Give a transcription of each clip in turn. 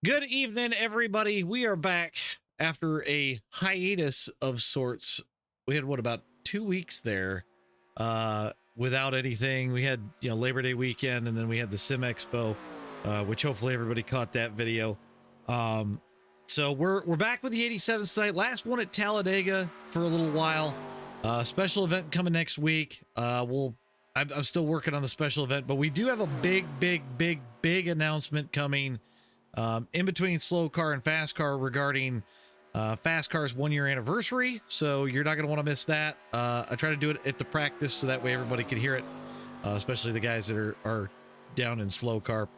Good evening, everybody. We are back after a hiatus of sorts. We had, what, about 2 weeks there without anything. We had, you know, Labor Day weekend, and then we had the Sim Expo, which hopefully everybody caught that video. So we're back with the 87's tonight. Last one at Talladega for a little while. Special event coming next week. I'm still working on the special event, but we do have a big announcement coming in between SLOCAR and FASCAR regarding FASCAR's 1-year anniversary. So you're not going to want to miss that. I try to do it at the practice so that way everybody can hear it, especially the guys that are down in SLOCAR.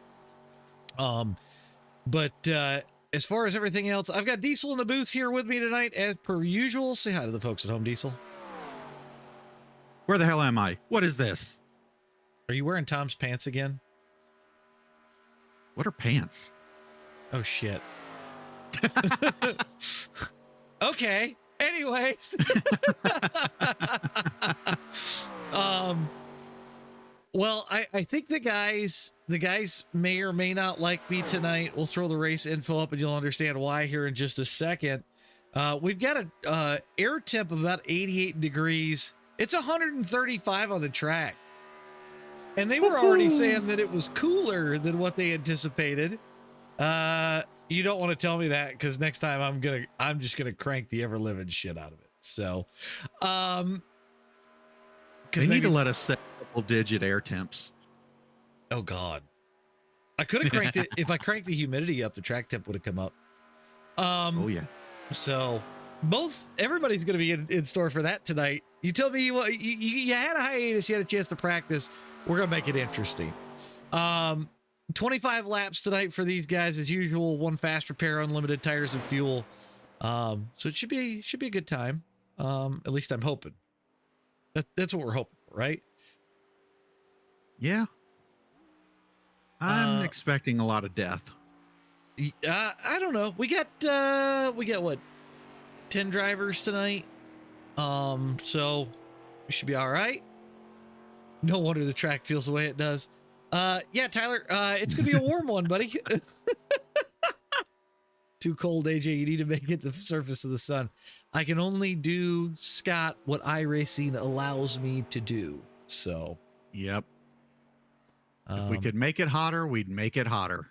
But as far as everything else, I've got Diesel in the booth here with me tonight as per usual. Say hi to the folks at home, Diesel. Where the hell am I? What is this? Are you wearing Tom's pants again? What are pants? Oh, shit. Okay. Anyways. Well, I think the guys may or may not like me tonight. We'll throw the race info up and you'll understand why here in just a second. We've got a air temp of about 88 degrees. It's 135 on the track. And they were already saying that it was cooler than what they anticipated. You don't want to tell me that, because next time I'm just gonna crank the ever living shit out of it. So, they need to let us set double-digit air temps. Oh God, I could have cranked it. If I cranked the humidity up, the track temp would have come up. Oh yeah. So everybody's gonna be in store for that tonight. You tell me you had a hiatus, you had a chance to practice. We're gonna make it interesting. 25 laps tonight for these guys as usual. One fast repair, unlimited tires and fuel. So it should be a good time. At least I'm hoping. That's what we're hoping for, right? Yeah. I'm expecting a lot of death. I don't know. We got what, 10 drivers tonight. So we should be all right. No wonder the track feels the way it does. Yeah, Tyler, it's gonna be a warm one, buddy. Too cold, AJ. You need to make it to the surface of the sun. I can only do, Scott, what iRacing allows me to do. So, yep. If we could make it hotter, we'd make it hotter.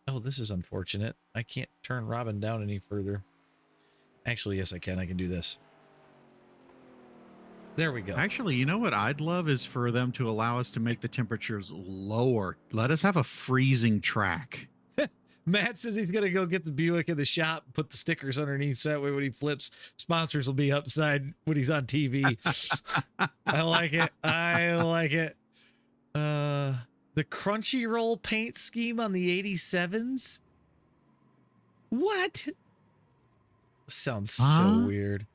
Oh, this is unfortunate. I can't turn Robin down any further. Actually, yes, I can. I can do this. There we go. Actually, you know what I'd love is for them to allow us to make the temperatures lower. Let us have a freezing track. Matt says he's going to go get the Buick in the shop, put the stickers underneath, so that way when he flips, sponsors will be upside when he's on TV. I like it. I like it. The Crunchyroll paint scheme on the 87's? What? Sounds so weird.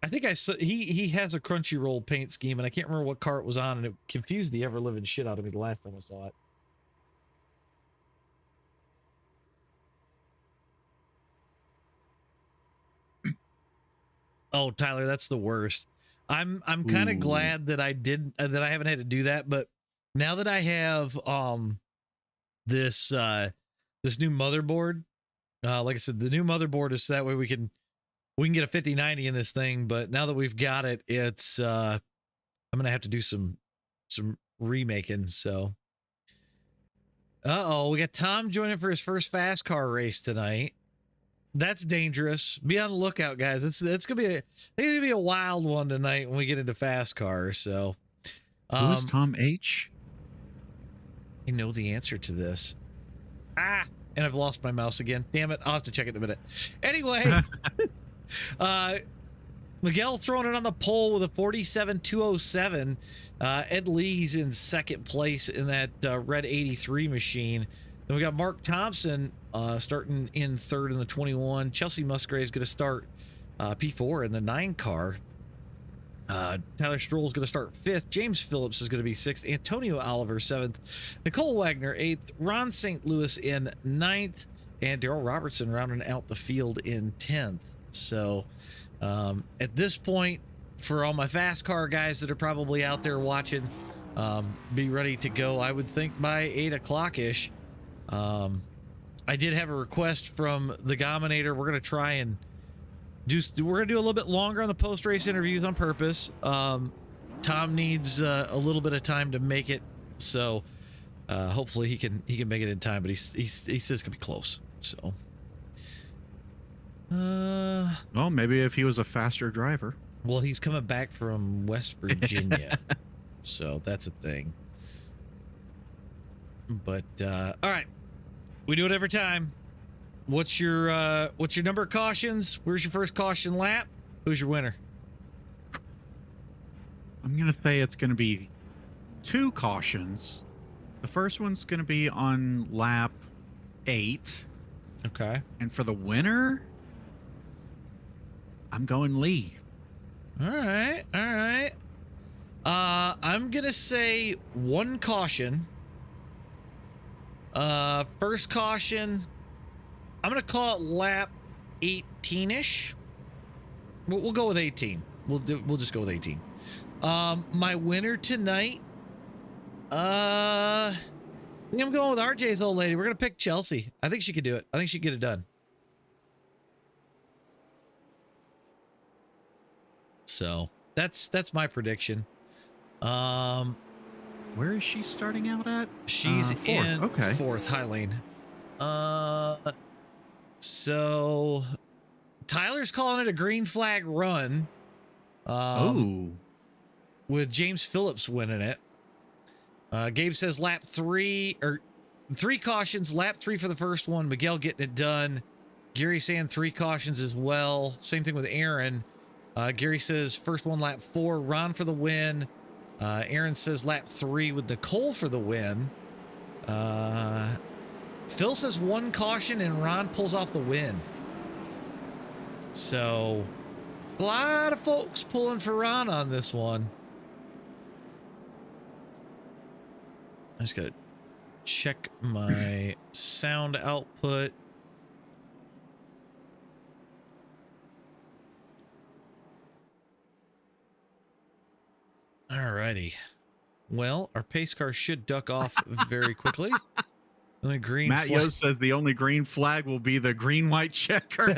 I think he has a Crunchyroll paint scheme, and I can't remember what car it was on, and it confused the ever-living shit out of me the last time I saw it. Oh, Tyler, that's the worst. I'm kind of glad that I haven't had to do that, but now that I have this new motherboard, like I said, the new motherboard is so that way we can get a 5090 in this thing, but now that we've got it, it's I'm gonna have to do some remaking. So we got Tom joining for his first fast car race tonight. That's dangerous. Be on the lookout, guys. It's gonna be a wild one tonight when we get into fast cars. So who's Tom H? I know the answer to this. And I've lost my mouse again. Damn it. I'll have to check it in a minute. Anyway. Miguel throwing it on the pole with a 47207. Ed Lee's in second place in that red 83 machine. Then we got Mark Thompson starting in third in the 21. Chelsea Musgrave is going to start P4 in the 9 car. Tyler Stroll is going to start 5th. James Phillips is going to be 6th. Antonio Oliver 7th. Nicole Wagner 8th. Ron St. Louis in 9th. And Darrell Robertson rounding out the field in 10th. So at this point, for all my FASCAR guys that are probably out there watching, be ready to go, I would think, by 8 o'clock ish. I did have a request from the Gominator. We're going to try and we're going to do a little bit longer on the post-race interviews on purpose. Tom needs a little bit of time to make it, so hopefully he can make it in time, but he says it's gonna be close. So well, maybe if he was a faster driver. Well, he's coming back from West Virginia. So that's a thing. But all right, we do it every time. What's your number of cautions? Where's your first caution lap? Who's your winner? I'm going to say it's going to be 2 cautions. The first one's going to be on lap 8. Okay. And for the winner, I'm going Lee. All right. All right. I'm going to say 1 caution. First caution, I'm going to call it lap 18-ish. We'll go with 18. We'll just go with 18. My winner tonight, I think I'm going with RJ's old lady. We're gonna pick Chelsea. I think she could do it. I think she could get it done. So that's my prediction. Where is she starting out at? She's fourth. in Okay. 4th, high lane. So Tyler's calling it a green flag run. With James Phillips winning it. Gabe says lap 3 or 3 cautions, lap 3 for the first one. Miguel getting it done. Gary saying 3 cautions as well. Same thing with Aaron. Gary says first one, lap 4, Ron for the win. Aaron says lap 3 with Nicole for the win. Phil says 1 caution and Ron pulls off the win. So a lot of folks pulling for Ron on this one. I just gotta check my sound output. Alrighty. Well, our pace car should duck off very quickly. The green Matt flag. Yo says the only green flag will be the green-white checker.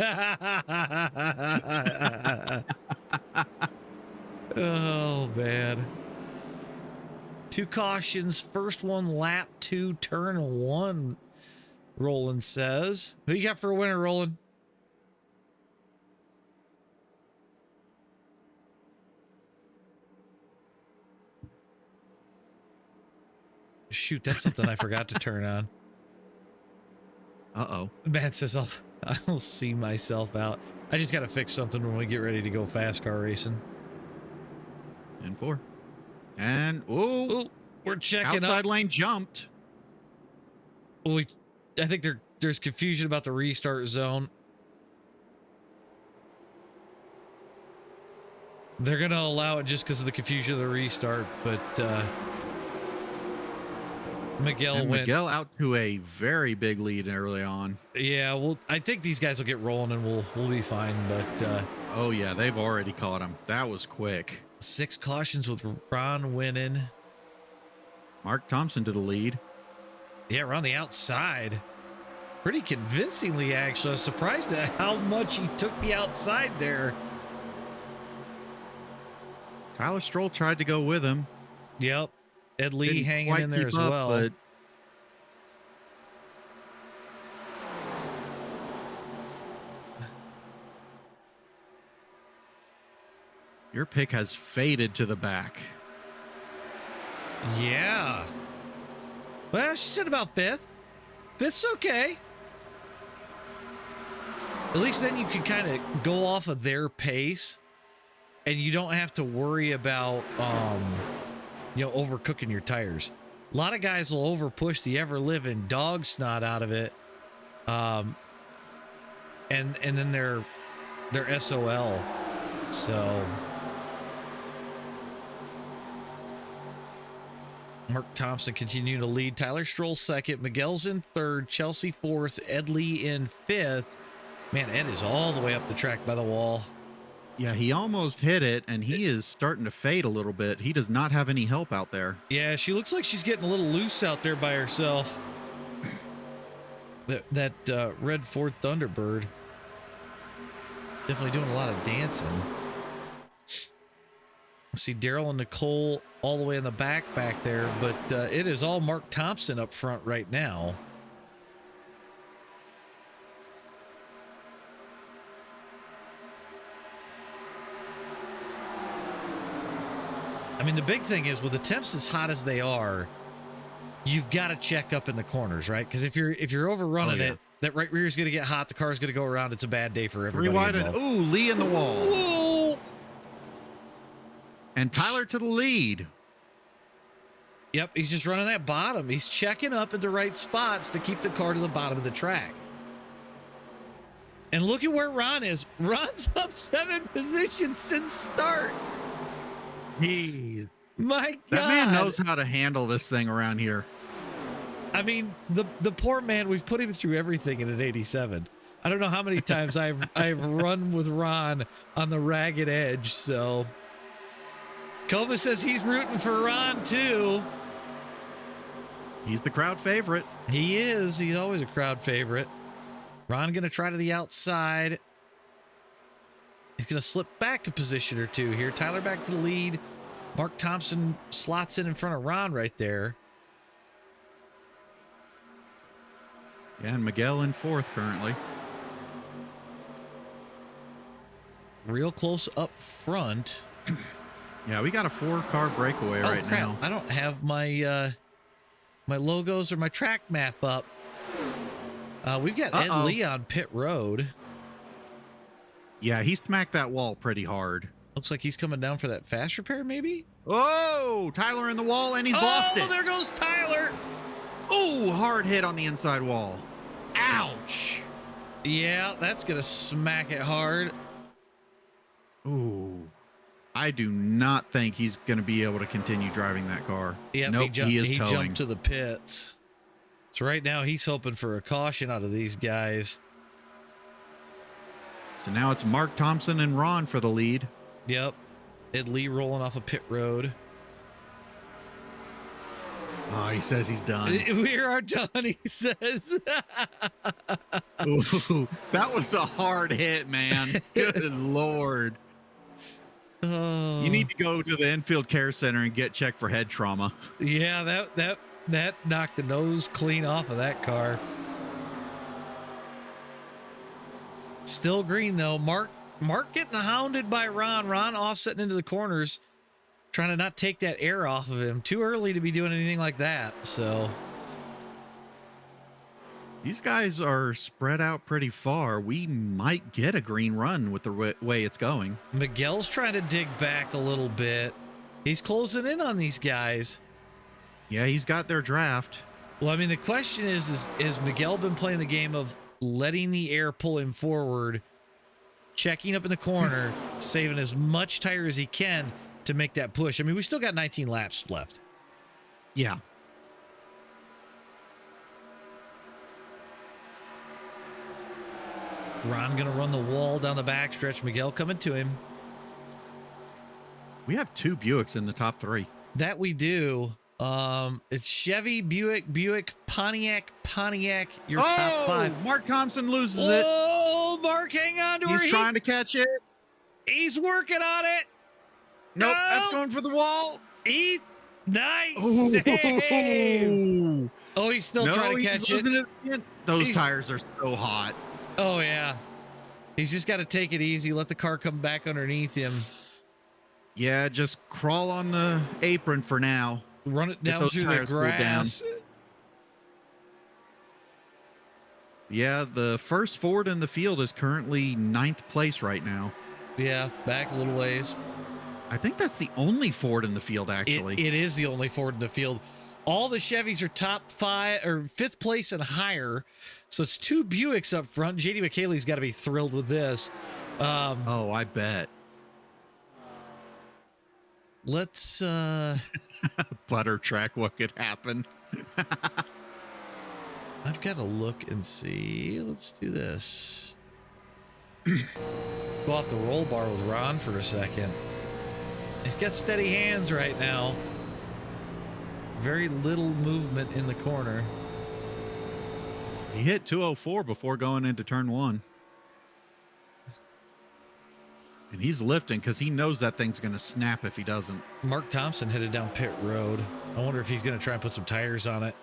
Oh, man. 2 cautions. First one, lap 2, turn 1, Roland says. Who you got for a winner, Roland? Shoot, that's something I forgot to turn on. Uh-oh. Matt says I'll see myself out. I just got to fix something when we get ready to go fast car racing. And 4. And, ooh, we're checking outside up. lane jumped. I think there's confusion about the restart zone. They're going to allow it just because of the confusion of the restart, but Miguel out to a very big lead early on. Yeah, well, I think these guys will get rolling and we'll be fine, but oh yeah, they've already caught him. That was quick. 6 cautions with Ron winning. Mark Thompson to the lead. Yeah, we're on the outside. Pretty convincingly, actually. I was surprised at how much he took the outside there. Tyler Stroll tried to go with him. Yep. Ed Lee Didn't hanging quite in there keep as up, well. But your pick has faded to the back. Yeah. Well, she said about 5th. 5th's okay. At least then you can kind of go off of their pace and you don't have to worry about, overcooking your tires. A lot of guys will over push the ever living dog snot out of it. And then they're SOL. So Mark Thompson continuing to lead. Tyler Stroll 2nd. Miguel's in 3rd. Chelsea 4th. Ed Lee in 5th. Man, Ed is all the way up the track by the wall. Yeah, he almost hit it, and he is starting to fade a little bit. He does not have any help out there. Yeah, she looks like she's getting a little loose out there by herself. That red Ford Thunderbird. Definitely doing a lot of dancing. I see Daryl and Nicole all the way in the back there, but it is all Mark Thompson up front right now. I mean, the big thing is with the temps as hot as they are, you've got to check up in the corners, right? Because if you're overrunning it, that right rear is going to get hot. The car's going to go around. It's a bad day for everybody. Rewind it. Ooh, Lee in the wall. Ooh. And Tyler to the lead. Yep, he's just running that bottom. He's checking up at the right spots to keep the car to the bottom of the track. And look at where Ron is. Ron's up 7 positions since start. Jeez. My God. That man knows how to handle this thing around here. I mean, the poor man, we've put him through everything in an 87. I don't know how many times I've run with Ron on the ragged edge, so... Kova says he's rooting for Ron, too. He's the crowd favorite. He is. He's always a crowd favorite. Ron going to try to the outside. He's going to slip back a position or two here. Tyler back to the lead. Mark Thompson slots in front of Ron right there. Yeah, and Miguel in 4th currently. Real close up front. Yeah, we got a 4-car breakaway right crap. now. I don't have my my logos or my track map up. We've got Ed Lee on pit road. Yeah, he smacked that wall pretty hard. Looks like he's coming down for that fast repair, maybe? Oh, Tyler in the wall, and he's lost it. Oh, there goes Tyler. Oh, hard hit on the inside wall. Ouch. Yeah, that's going to smack it hard. Ooh. I do not think he's going to be able to continue driving that car. Yep, nope, he is towing. Jumped to the pits. So right now he's hoping for a caution out of these guys. So now it's Mark Thompson and Ron for the lead. Yep. Ed Lee rolling off a pit road. Oh, he says he's done. We are done, he says. Ooh, that was a hard hit, man. Good Lord. Oh. You need to go to the infield care center and get checked for head trauma. Yeah, that knocked the nose clean off of that car. Still green though. Mark getting hounded by Ron. Ron offsetting into the corners, trying to not take that air off of him. Too early to be doing anything like that. So these guys are spread out pretty far. We might get a green run with the way it's going. Miguel's trying to dig back a little bit. He's closing in on these guys. Yeah, he's got their draft. Well, I mean, the question is Miguel been playing the game of letting the air pull him forward, checking up in the corner, saving as much tire as he can to make that push? I mean, we still got 19 laps left. Yeah. Ron gonna run the wall down the backstretch. Miguel coming to him. We have 2 Buicks in the top 3. That we do. It's Chevy, Buick, Pontiac, your top 5. Mark Thompson loses it. Oh, Mark, hang on to her. He's trying to catch it. He's working on it. Nope, that's going for the wall. Nice save. Oh, he's still trying to catch it. Those tires are so hot. Oh, yeah. He's just got to take it easy. Let the car come back underneath him. Yeah, just crawl on the apron for now. Run it down through the grass. Yeah, the first Ford in the field is currently 9th place right now. Yeah, back a little ways. I think that's the only Ford in the field, actually. It is the only Ford in the field. All the Chevys are top 5 or 5th place and higher. So it's 2 Buicks up front. JD McKaylee's got to be thrilled with this. Oh, I bet. Let's Butter track what could happen. I've got to look and see. Let's do this. Go off the roll bar with Ron for a second. He's got steady hands right now. Very little movement in the corner. He hit 204 before going into turn 1. And he's lifting because he knows that thing's going to snap if he doesn't. Mark Thompson headed down pit road. I wonder if he's going to try and put some tires on it.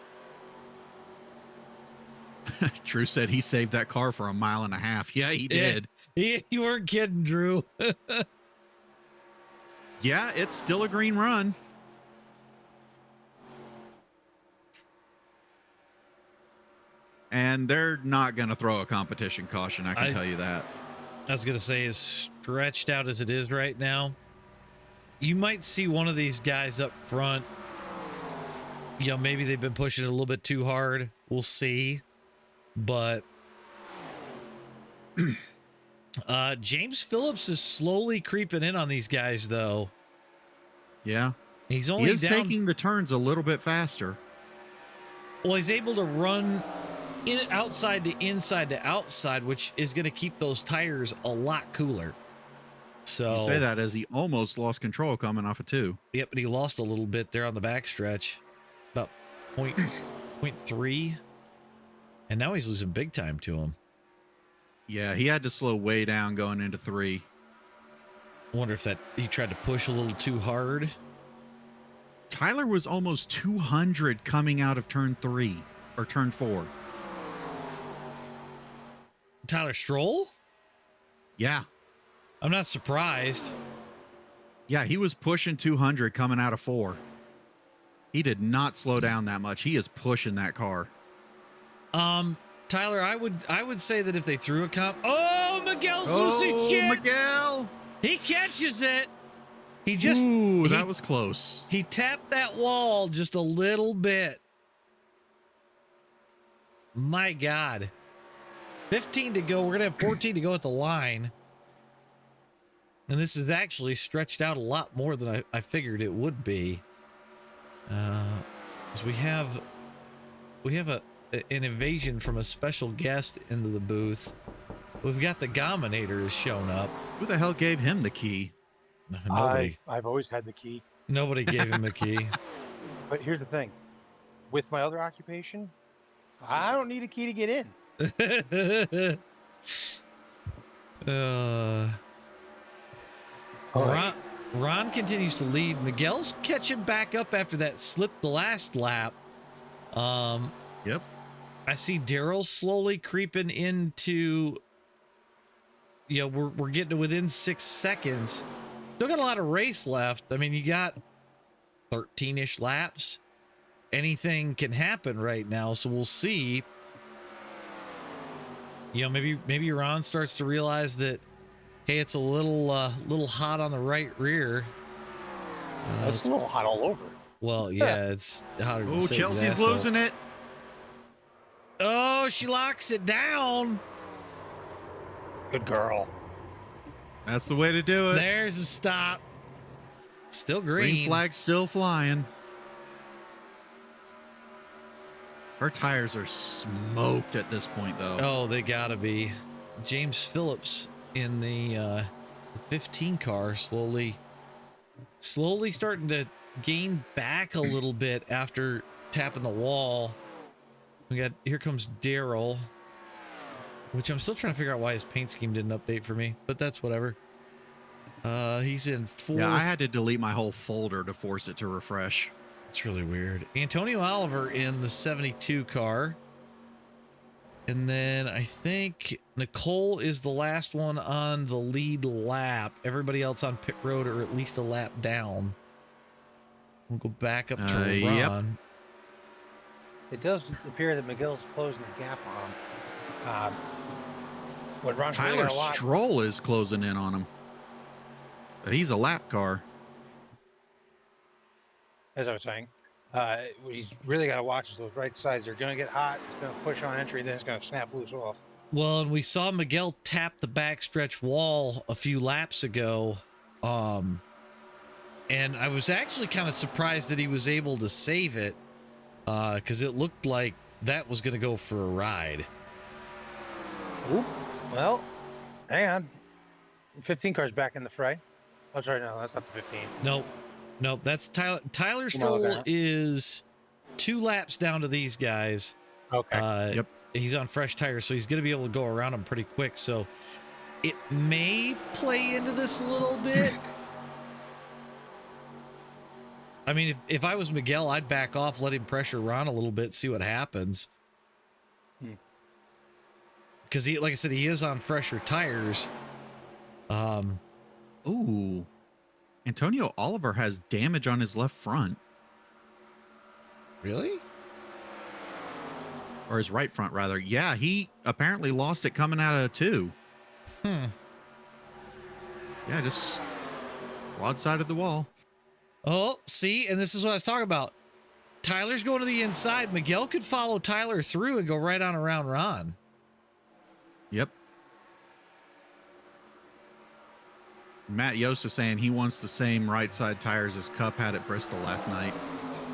Drew said he saved that car for 1.5 miles. Yeah, he did. You weren't kidding, Drew. Yeah, it's still a green run. And they're not going to throw a competition caution, I can tell you that. I was going to say, as stretched out as it is right now, you might see one of these guys up front. You know, maybe they've been pushing it a little bit too hard. We'll see. But James Phillips is slowly creeping in on these guys, though. Yeah. He's only taking the turns a little bit faster. Well, he's able to run outside to inside to outside, which is going to keep those tires a lot cooler. So you say that as he almost lost control coming off of 2. Yep, but he lost a little bit there on the backstretch, about 0.3, and now he's losing big time to him. Yeah, he had to slow way down going into 3. I wonder if he tried to push a little too hard. Tyler was almost 200 coming out of turn 3 or turn 4. Tyler Stroll? Yeah. I'm not surprised. Yeah, he was pushing 200 coming out of 4. He did not slow down that much. He is pushing that car. Tyler, I would say that if they threw a oh, Miguel's losing shit. Miguel! He catches it. That was close. He tapped that wall just a little bit. My God. 15 to go. We're going to have 14 to go at the line. And this is actually stretched out a lot more than I figured it would be. Because we have an invasion from a special guest into the booth. We've got the Gominator has shown up. Who the hell gave him the key? Nobody. I've always had the key. Nobody gave him the key. But here's the thing. With my other occupation, I don't need a key to get in. Ron continues to lead. Miguel's catching back up after that slip the last lap. Yep. I see Daryl slowly creeping into, we're getting to within 6 seconds. Still got a lot of race left. I mean, you got 13-ish laps. Anything can happen right now, so we'll see. Maybe Ron starts to realize that, hey, it's a little hot on the right rear. It's a little hot all over. Well, yeah, it's hotter than Satan's Chelsea's asshole. losing it. Oh, she locks it down. Good girl. That's the way to do it. There's a stop. Still green. Green flag still flying. Her tires are smoked at this point, though. Oh, they gotta be. James Phillips in the 15 car slowly starting to gain back a little bit after tapping the wall. Here comes Daryl, which I'm still trying to figure out why his paint scheme didn't update for me, but that's whatever. He's in 4th. Yeah, I had to delete my whole folder to force it to refresh. It's really weird. Antonio Oliver in the 72 car. And then I think Nicole is the last one on the lead lap. Everybody else on pit road or at least a lap down. We'll go back up to Ron. Yep. It does appear that Miguel's closing the gap on him. What Ron's really Tyler gotta watch. Stroll is closing in on him. But he's a lap car. As I was saying, he's really got to watch is those right sides. They're going to get hot. It's going to push on entry, then it's going to snap loose off. Well, and we saw Miguel tap the backstretch wall a few laps ago. And I was actually kind of surprised that he was able to save it because it looked like that was going to go for a ride. Oop. Well, Hang on. 15 car's back in the fray. Oh, sorry, no, that's not the 15. Nope. Nope. That's Tyler. Tyler Come on, look Stroll at is 2 laps down to these guys. Okay. Yep. He's on fresh tires, so he's going to be able to go around them pretty quick. So it may play into this a little bit. I mean, if I was Miguel, I'd back off, let him pressure Ron a little bit, see what happens. Because he, like I said, he is on fresher tires. Ooh. Antonio Oliver has damage on his left front. Really? Or his right front, rather. Yeah, he apparently lost it coming out of 2. Hmm. Yeah, just broadside of the wall. Oh, see, and this is what I was talking about. Tyler's going to the inside. Miguel could follow Tyler through and go right on around Ron. Yep. Matt Yost is saying he wants the same right side tires as Cup had at Bristol last night.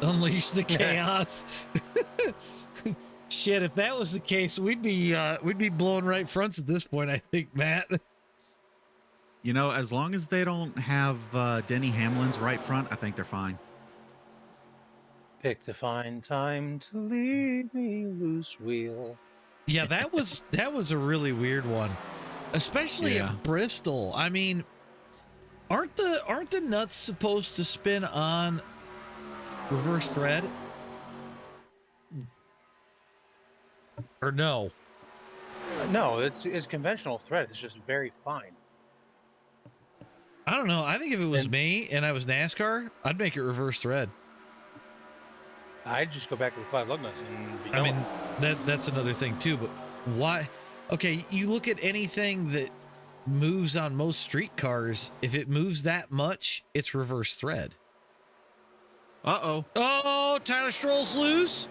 Unleash the chaos. Shit, if that was the case, we'd be blowing right fronts at this point, I think, Matt. You know, as long as they don't have Denny Hamlin's right front, I think they're fine. Pick to find time to leave me loose wheel. Yeah, that was a really weird one, especially Yeah. at Bristol. I mean, aren't the nuts supposed to spin on reverse thread? Or no? No, it's conventional thread. It's just very fine. I don't know. I think if it was And- me and I was NASCAR, I'd make it reverse thread. I'd just go back to the 5 lug nuts and be I done. mean, that's another thing too, but why? Okay, you look at anything that moves on most street cars, if it moves that much, it's reverse thread. Uh-oh. Oh, Tyler Stroll's loose.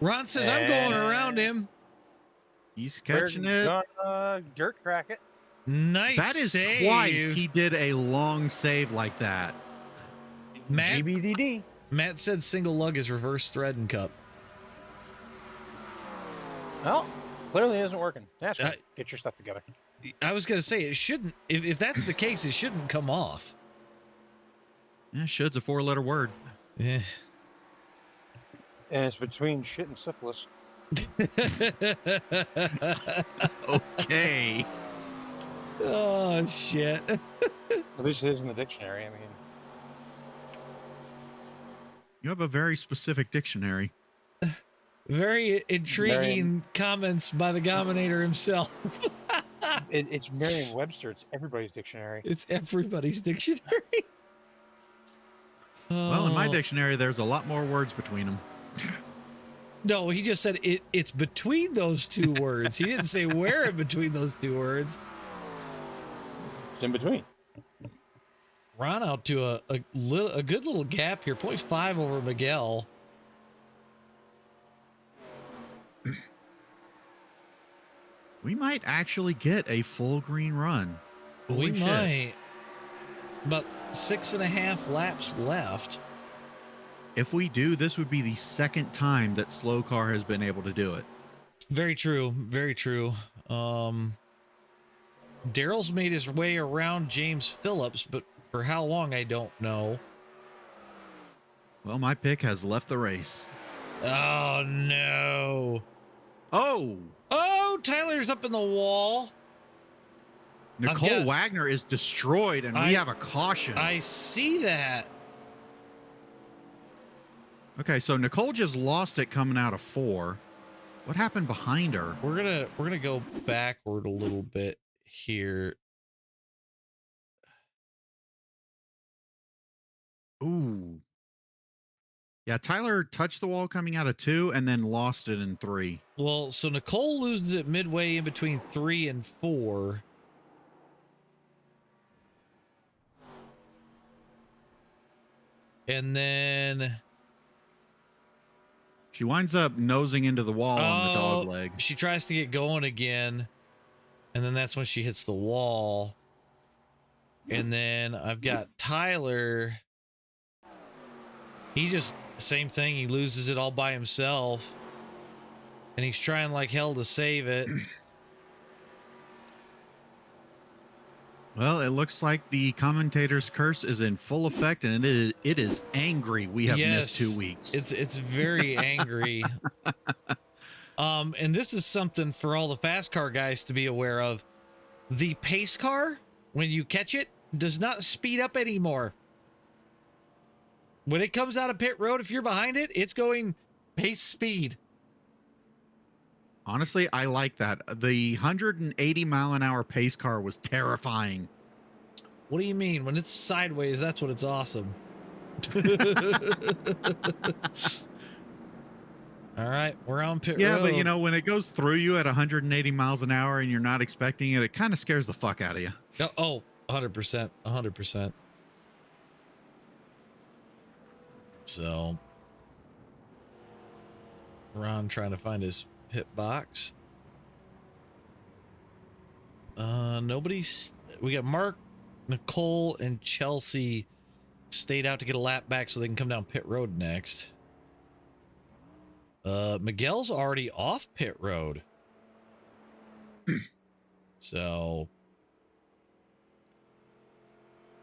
Ron says, I'm going around him. He's catching it. Gonna dirt track it. Nice That is save. twice he did a long save like that. Matt, GBDD. Matt said single lug is reverse thread and cup. Well, clearly isn't working. That's Uh, right. Get your stuff together. I was going to say, it shouldn't, if that's the case, it shouldn't come off. Yeah, should's a 4-letter word. Yeah. And it's between shit and syphilis. Okay. Oh, shit. At least it is in the dictionary. I mean, You have a very specific dictionary. Very intriguing comments by the Gominator himself. it's Merriam-Webster. It's everybody's dictionary. It's everybody's dictionary. Well, in my Oh. dictionary, there's a lot more words between them. No, he just said it's between those 2 words. He didn't say where in between those 2 words. It's in between. Ron out to a good little gap here, 0.5 over Miguel. We might actually get a full green run. We Holy shit. might. About 6.5 laps left. If we do, this would be the second time that SLOCAR has been able to do it. Very true. Very true. Daryl's made his way around James Phillips, but for how long, I don't know. Well, my pick has left the race. Oh, no. Oh! Oh, Tyler's up in the wall. Nicole Wagner is destroyed, and we have a caution. I see that. Okay, so Nicole just lost it coming out of 4. What happened behind her? We're gonna go backward a little bit here. Ooh. Yeah, Tyler touched the wall coming out of 2 and then lost it in 3. Well, so Nicole loses it midway in between 3 and 4. And then She winds up nosing into the wall on the dog leg. she tries to get going again. And then that's when she hits the wall. And then I've got Tyler. He just, same thing. He loses it all by himself. And he's trying like hell to save it. Well, it looks like the commentator's curse is in full effect, and it is angry. We have missed 2 weeks. It's very angry. And this is something for all the fast car guys to be aware of. The pace car, when you catch it, does not speed up anymore. When it comes out of pit road, if you're behind it, it's going pace speed. Honestly, I like that. The 180-mile-an-hour pace car was terrifying. What do you mean? When it's sideways, that's when it's awesome. All right, we're on pit road. Yeah, but you know, when it goes through you at 180 miles an hour and you're not expecting it, it kind of scares the fuck out of you. Oh, 100%, 100%. So, Ron trying to find his pit box. Nobody's. We got Mark, Nicole, and Chelsea stayed out to get a lap back so they can come down pit road next. Miguel's already off pit road. So,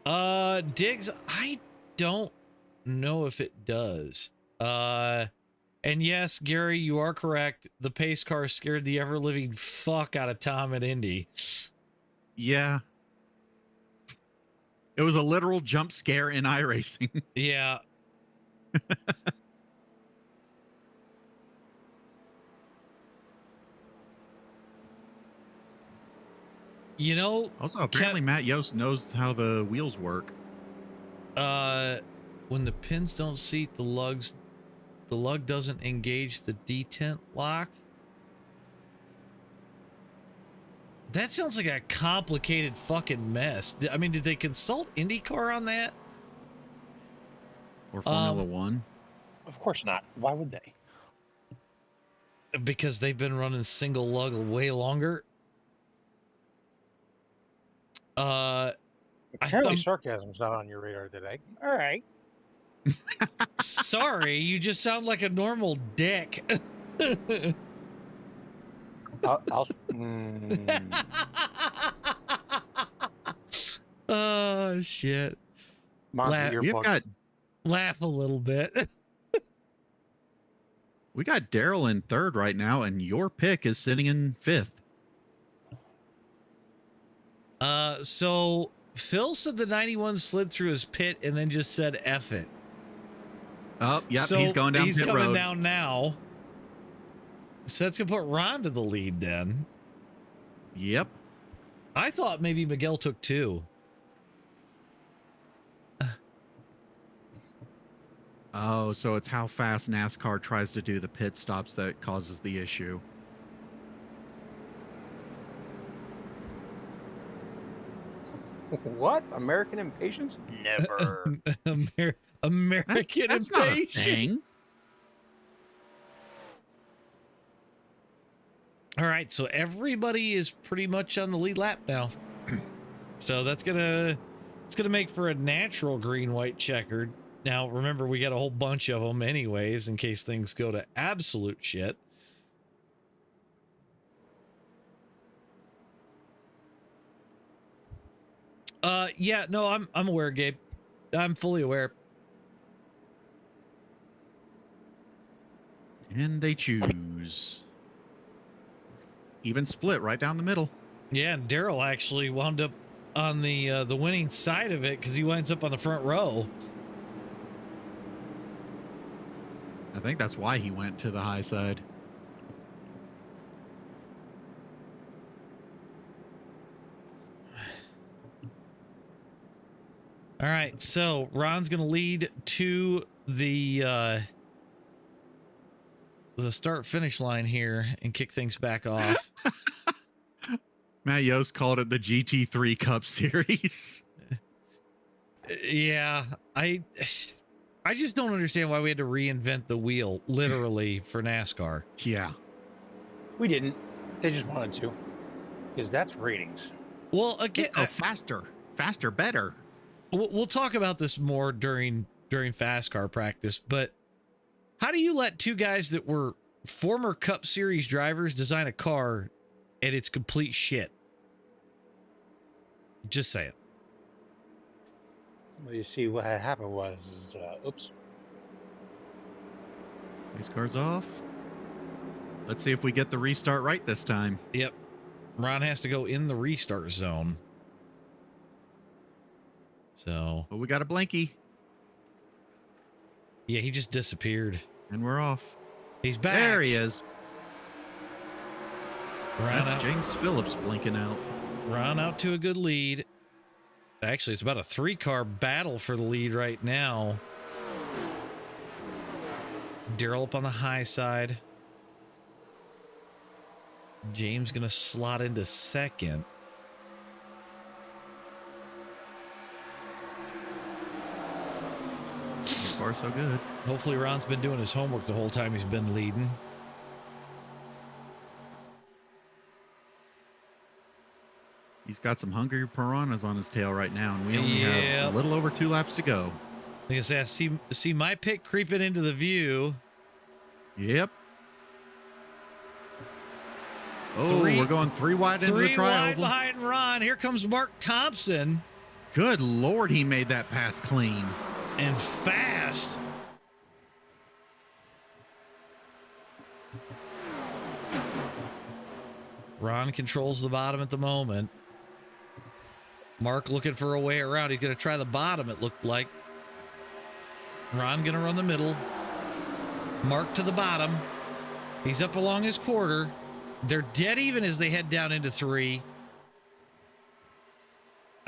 Diggs, I don't know if it does. And yes, Gary, you are correct. The pace car scared the ever-living fuck out of Tom at Indy. Yeah. It was a literal jump scare in iRacing. Yeah. You know, also, apparently Matt Yost knows how the wheels work. When the pins don't seat the lugs, the lug doesn't engage the detent lock. That sounds like a complicated fucking mess. I mean, did they consult IndyCar on that? Or Formula One? Of course not. Why would they? Because they've been running single lug way longer. Apparently sarcasm's not on your radar today. All right. Sorry, you just sound like a normal dick. Oh shit. Laugh a little bit. We got Daryl in third right now, and your pick is sitting in fifth. So Phil said the 91 slid through his pit and then just said F it. Oh, yep, so he's going down he's pit coming road. down now. So that's gonna put Ron to the lead then. Yep. I thought maybe Miguel took two. Oh, so it's how fast NASCAR tries to do the pit stops that causes the issue. What? American impatience? Never. American that's not a impatience. thing. All right, so everybody is pretty much on the lead lap now. So it's gonna make for a natural green-white checkered. Now, remember, we got a whole bunch of them anyways, in case things go to absolute shit. Yeah, no, I'm aware, Gabe. I'm fully aware. And they choose. Even split right down the middle. Yeah, and Daryl actually wound up on the winning side of it because he winds up on the front row. I think that's why he went to the high side. All right, so Ron's going to lead to the start-finish line here and kick things back off. Matt Yost called it the GT3 Cup Series. Yeah, I just don't understand why we had to reinvent the wheel, literally, for NASCAR. Yeah. We didn't. They just wanted to. Because that's ratings. Well, again... faster. Faster, better. We'll talk about this more during FastCar practice, but how do you let two guys that were former Cup Series drivers design a car and it's complete shit? Just saying. Well, you see, what had happened was, oops. Race car's off. Let's see if we get the restart right this time. Yep. Ron has to go in the restart zone. So. Oh, we got a blankie. Yeah, he just disappeared. And we're off. He's back. There he is. That's James Phillips blinking out. Ron out to a good lead. Actually, it's about a 3-car battle for the lead right now. Daryl up on the high side. James going to slot into second. So far, so good. Hopefully Ron's been doing his homework the whole time he's been leading. He's got some hungry piranhas on his tail right now, and we only have a little over 2 laps to go. Like I said, see my pick creeping into the view. Yep. Oh, we're going 3 wide into the trial. 3 wide behind Ron. Here comes Mark Thompson. Good Lord, he made that pass clean. And fast. Ron controls the bottom at the moment. Mark looking for a way around. He's going to try the bottom, it looked like. Ron going to run the middle. Mark to the bottom. He's up along his quarter. They're dead even as they head down into 3.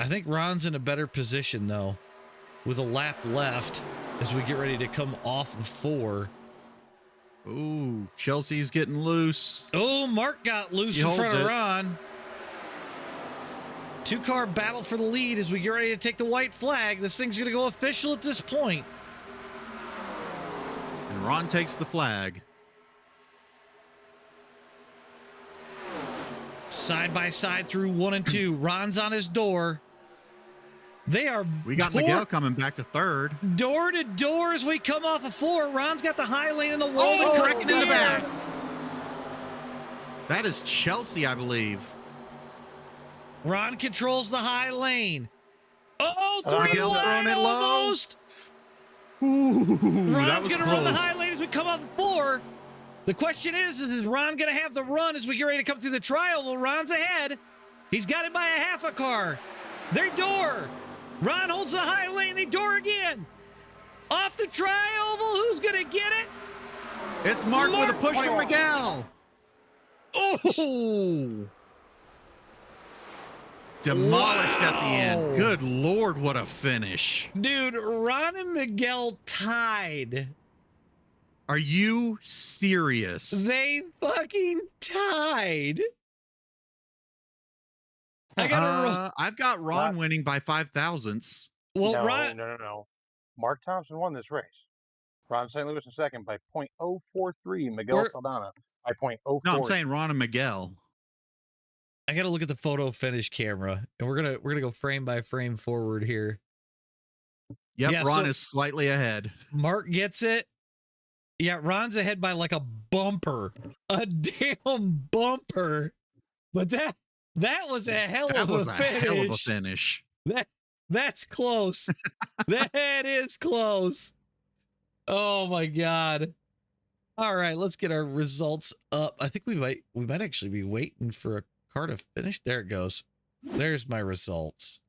I think Ron's in a better position, though, with a lap left as we get ready to come off of 4. Ooh, Chelsea's getting loose. Oh, Mark got loose in front of Ron. 2-car battle for the lead as we get ready to take the white flag. This thing's going to go official at this point. And Ron takes the flag. Side by side through 1 and 2. Ron's on his door. They are. We got Miguel coming back to 3rd. Door to door as we come off of 4. Ron's got the high lane in the Walden Cup in the back. That is Chelsea, I believe. Ron controls the high lane. Oh, 3 wide it almost. Ooh, Ron's going to run the high lane as we come off of 4. The question is Ron going to have the run as we get ready to come through the trial? Well, Ron's ahead. He's got it by a half a car. Their door. Ron holds the high lane. They door again. Off the tri-oval. Who's going to get it? It's Mark with a push from Miguel. Oh! Demolished at the end. Good Lord, what a finish. Dude, Ron and Miguel tied. Are you serious? They fucking tied. I've got Ron winning by 5,000ths. Well, no, Ron. No. Mark Thompson won this race. Ron St. Louis in second by 0.043. Miguel Saldana by 0.04. No, I'm saying Ron and Miguel. I got to look at the photo finish camera, and we're gonna go frame by frame forward here. Yep, yeah, Ron is slightly ahead. Mark gets it. Yeah, Ron's ahead by like a bumper, a damn bumper. But that was a hell of a finish. That's close. That is close. Oh my God. All right, let's get our results up. I think we might actually be waiting for a car to finish. There it goes. There's my results.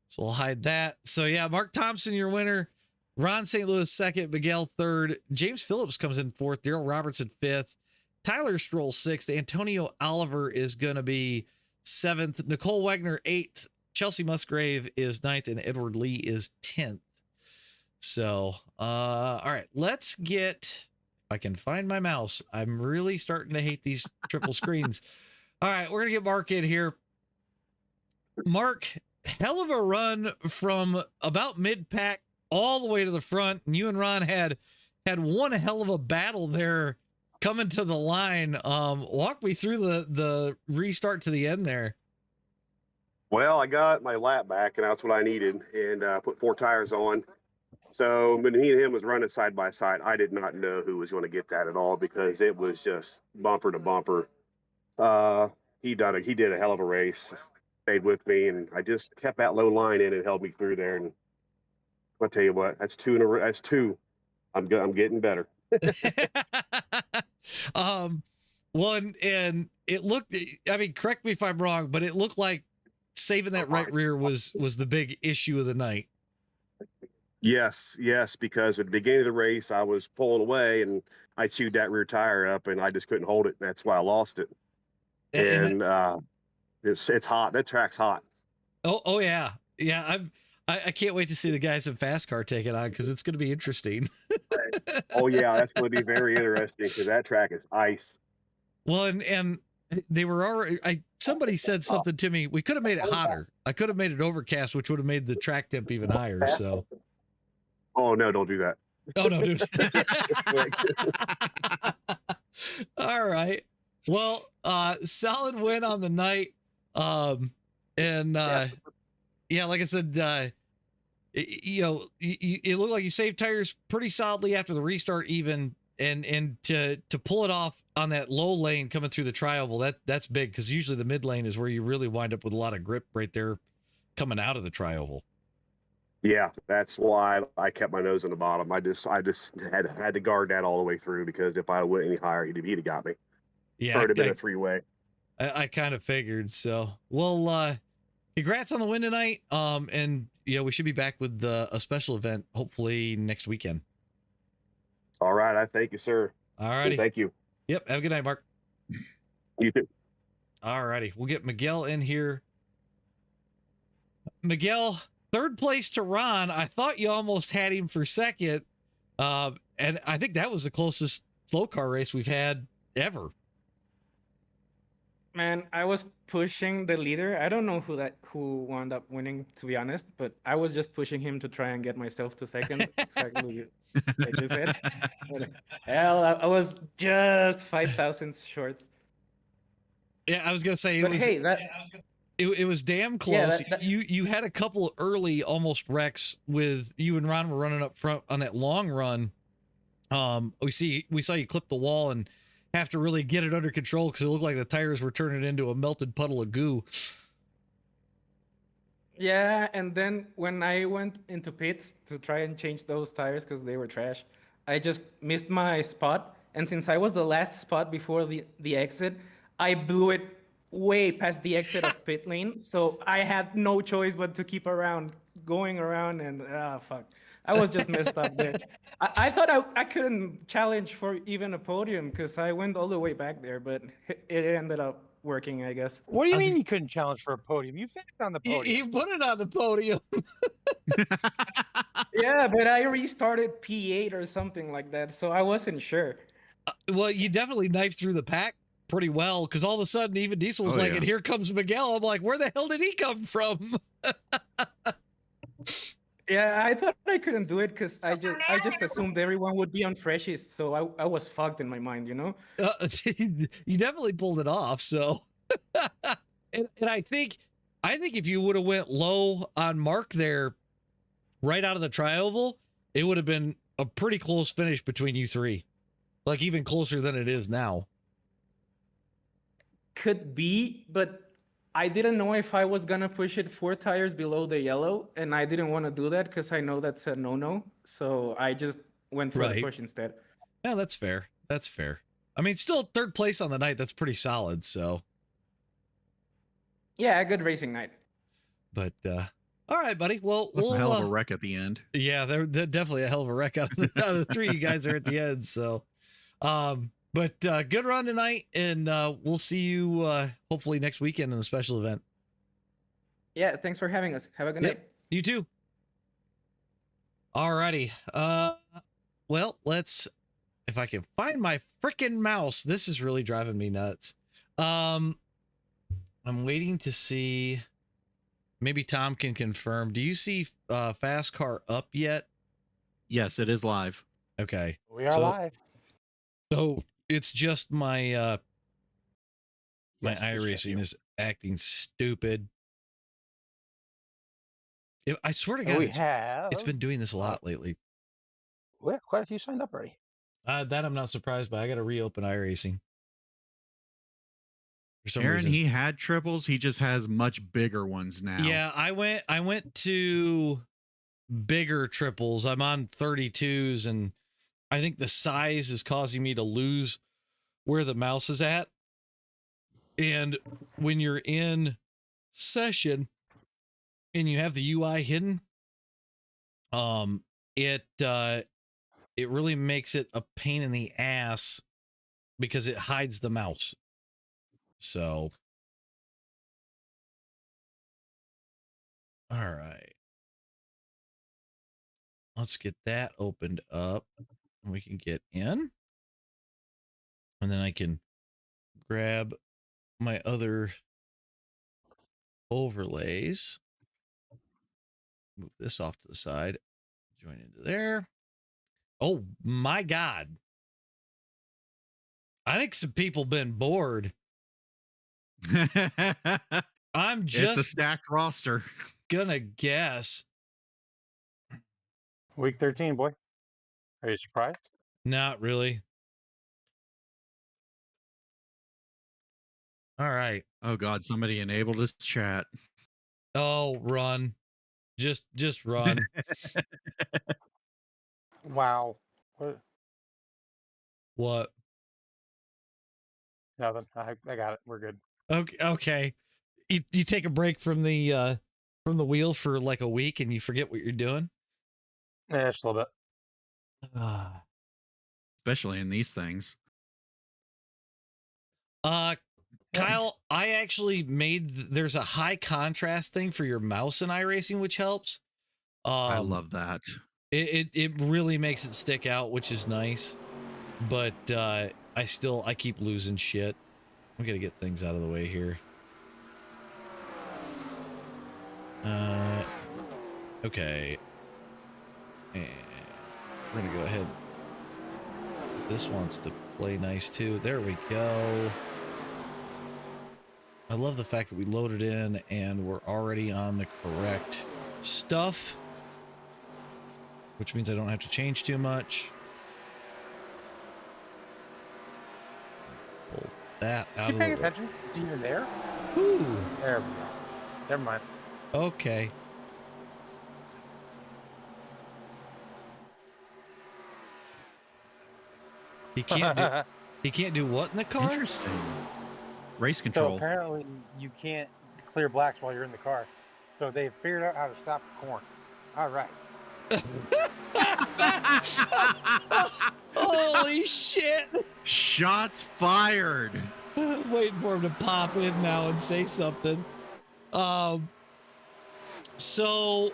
So we'll hide that. So yeah, Mark Thompson, your winner. Ron St. Louis second, Miguel third, James Phillips comes in fourth, Daryl Robertson fifth, Tyler Stroll sixth, Antonio Oliver is going to be seventh, Nicole Wagner eighth, Chelsea Musgrave is ninth, and Edward Lee is 10th. So, all right, let's get, if I can find my mouse. I'm really starting to hate these triple screens. All right, we're going to get Mark in here. Mark, hell of a run from about mid-pack all the way to the front, and you and Ron had one hell of a battle there coming to the line. Walk me through the restart to the end there. Well, I got my lap back, and that's what I needed, and put 4 tires on. So when he and him was running side by side, I did not know who was going to get that at all, because it was just bumper to bumper. He did a hell of a race. stayed with me, and I just kept that low line in and held me through there. And I'll tell you what, that's two in a row. That's two. I'm getting better. One, and it looked, I mean, correct me if I'm wrong, but it looked like saving that right rear was the big issue of the night. Yes, because at the beginning of the race, I was pulling away and I chewed that rear tire up and I just couldn't hold it. And that's why I lost it. And it's hot. That track's hot. Oh yeah. Yeah. I can't wait to see the guys in FASCAR take it on, because it's going to be interesting. Oh yeah, that's going to be very interesting because that track is ice. Well, and they were already, somebody said something to me. We could have made it hotter. I could have made it overcast, which would have made the track temp even higher. So. Oh no, don't do that. Oh no, dude. All right. Well, solid win on the night. Yeah, like I said, it looked like you saved tires pretty solidly after the restart even, and to pull it off on that low lane coming through the tri-oval, that's big, because usually the mid lane is where you really wind up with a lot of grip right there coming out of the tri-oval. Yeah, that's why I kept my nose on the bottom. I just had to guard that all the way through, because if I went any higher, he'd have got me. Yeah, it would have been a three-way. I kind of figured. So, well, congrats on the win tonight. And we should be back with a special event hopefully next weekend. All right, I thank you, sir. All righty, thank you. Yep, have a good night, Mark. You too. All righty, we'll get Miguel in here. Miguel, third place to Ron. I thought you almost had him for second. And I think that was the closest SLOCAR race we've had ever. Man, I was pushing the leader. I don't know who wound up winning, to be honest, but I was just pushing him to try and get myself to second. Exactly like you said. But, hell, I was just 5,000 shorts. Yeah, I was gonna say it was damn close. Yeah, you had a couple early almost wrecks with you and Ron were running up front on that long run. We saw you clip the wall and have to really get it under control, because it looked like the tires were turning into a melted puddle of goo. Yeah, and then when I went into pits to try and change those tires because they were trash, I just missed my spot. And since I was the last spot before the exit, I blew it way past the exit of pit lane. So I had no choice but to keep going around, and fuck. I was just messed up there. I thought I couldn't challenge for even a podium because I went all the way back there, but it ended up working, I guess. What do you mean you couldn't challenge for a podium? You finished on the podium. You put it on the podium. Yeah, but I restarted P8 or something like that, so I wasn't sure. Well, you definitely knifed through the pack pretty well, because all of a sudden even Diesel was and here comes Miguel. I'm like, where the hell did he come from? Yeah, I thought I couldn't do it because I just assumed everyone would be on freshies, so I was fucked in my mind, you know? You definitely pulled it off, so. and I think if you would have went low on Mark there right out of the tri-oval, it would have been a pretty close finish between you three. Like even closer than it is now. Could be, but I didn't know if I was gonna push it 4 tires below the yellow, and I didn't want to do that because I know that's a no-no. So I just went for the push instead. Yeah, that's fair. That's fair. I mean, still third place on the night. That's pretty solid. So. Yeah, a good racing night. But all right, buddy. Well, a hell of a wreck at the end. Yeah, they're definitely a hell of a wreck out of the 3 you guys are at the end. So, but good run tonight, and we'll see you hopefully next weekend in the special event. Yeah, thanks for having us. Have a good night. You too. All righty. Well, if I can find my freaking mouse. This is really driving me nuts. I'm waiting to see. Maybe Tom can confirm. Do you see FASCAR up yet? Yes, it is live. Okay. We are live. So it's just my iRacing is acting stupid. I swear to God, it's been doing this a lot lately. We have quite a few signed up already. That I'm not surprised by. I got to reopen iRacing. For some Aaron, reason. he had triples. He just has much bigger ones now. Yeah, I went to bigger triples. I'm on 32s, and I think the size is causing me to lose where the mouse is at. And when you're in session and you have the UI hidden, it really makes it a pain in the ass because it hides the mouse. So, all right. Let's get that opened up and we can get in. And then I can grab my other overlays. Move this off to the side. Join into there. Oh my God. I think some people been bored. I'm It's a just stacked roster. gonna guess. Week 13, boy. Are you surprised? Not really. All right. Oh God, somebody enabled his chat. Oh, run. Just run. Wow. What? What? Nothing. I got it. We're good. Okay. You take a break from the wheel for like a week and you forget what you're doing? Yeah, just a little bit. Ah. Especially in these things. Kyle, I actually there's a high contrast thing for your mouse in iRacing, which helps. I love that. It really makes it stick out, which is nice. But I keep losing shit. I'm gonna get things out of the way here. Okay. And we're gonna go ahead. If this wants to play nice too. There we go. I love the fact that we loaded in and we're already on the correct stuff, which means I don't have to change too much. Pull that out You of paying the way. attention? Is he even there? Ooh, There we go. Never mind. okay. He can't do what in the car? Interesting. Race So control. apparently you can't clear blacks while you're in the car. So they've figured out how to stop the corn. All right. Holy shit. Shots fired. I'm waiting for him to pop in now and say something. So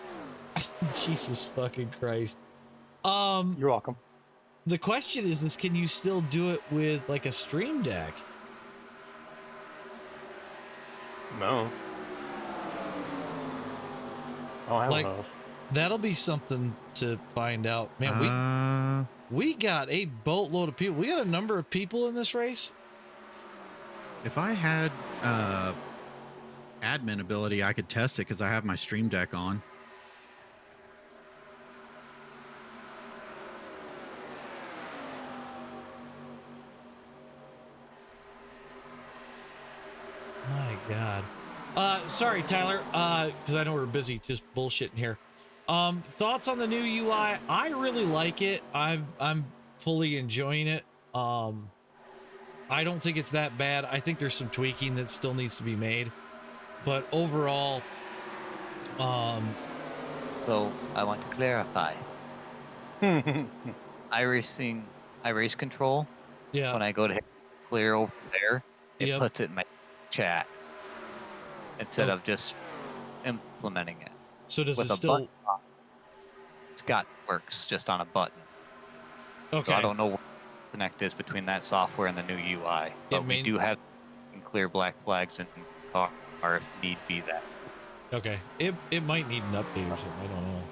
Jesus fucking Christ. You're welcome. The question is can you still do it with like a Stream Deck? No. Oh, I don't Like- know. That'll be something to find out. Man, we got a boatload of people. We got a number of people in this race. If I had admin ability, I could test it because I have my Stream Deck on. My God. Sorry, Tyler, because I know we're busy just bullshitting here. Thoughts on the new UI? I really like it. I'm fully enjoying it. I don't think it's that bad. I think there's some tweaking that still needs to be made, but overall, So I want to clarify. iRacing, iRace control. yeah, When I go to hit clear over there, it Yep. puts it in my chat instead Oh. of just implementing it so does with it a still, button. It's got works just on a button. okay, So I don't know what the connect is between that software and the new UI, but we may- do have clear black flags in car if need be that. okay, it might need an update or something, I don't know.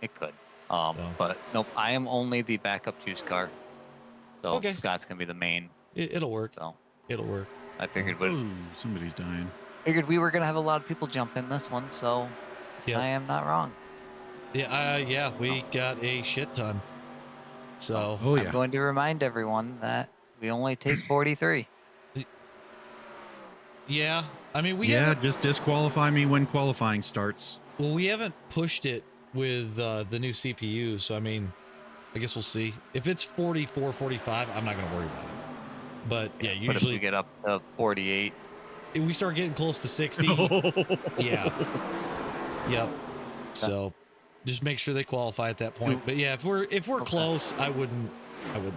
It could. So. But nope, I am only the backup juice car. So Okay. Scott's gonna be the main. It'll work, So it'll work. I figured Ooh, somebody's dying. we were gonna have a lot of people jump in this one, so Yep. I am not wrong. Yeah, we got a shit ton. So Oh I'm yeah. going to remind everyone that we only take 43. Yeah. I mean, we Yeah, haven't, just disqualify me when qualifying starts. well, we haven't pushed it with the new CPU. So, I mean, I guess we'll see. If it's 44, 45, I'm not going to worry about it. But yeah, But if we usually get up to 48, if we start getting close to 60, yeah. Yep. So just make sure they qualify at that point. But yeah, if we're Okay. close, I wouldn't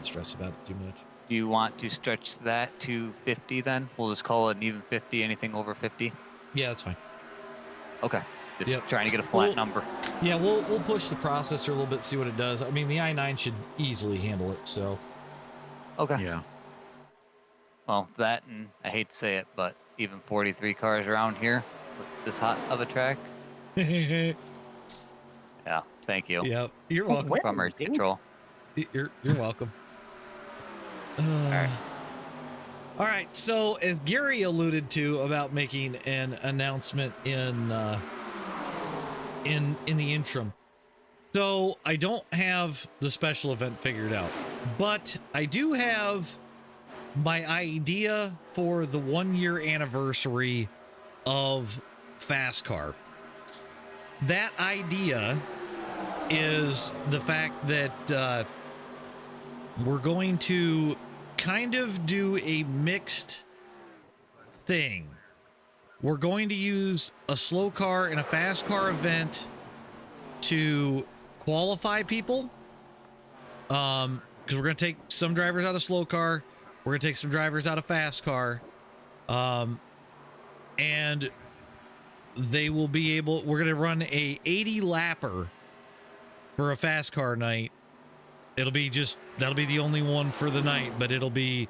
stress about it too much. do you want to stretch that to 50 then? We'll just call it an even 50, anything over 50? Yeah, that's fine. Okay. Just Yep. trying to get a flat Well- number. Yeah, we'll push the processor a little bit, see what it does. I mean, the i9 should easily handle it. So Okay. Yeah. Well, that, and I hate to say it, but even 43 cars around here with this hot of a track. yep, Yeah. Thank you. you're welcome. Where? From Earth Dude. Control. You're welcome. right. All right. So as Gary alluded to about making an announcement in the interim. So I don't have the special event figured out, but I do have my idea for the 1-year anniversary of FASCAR. That idea is the fact that we're going to kind of do a mixed thing. We're going to use a SLOCAR and a FASCAR event to qualify people. Because we're going to take some drivers out of SLOCAR. We're going to take some drivers out of FASCAR. And they will be able, we're going to run a 80 lapper for a FASCAR night. It'll be just, that'll be the only one for the night, but it'll be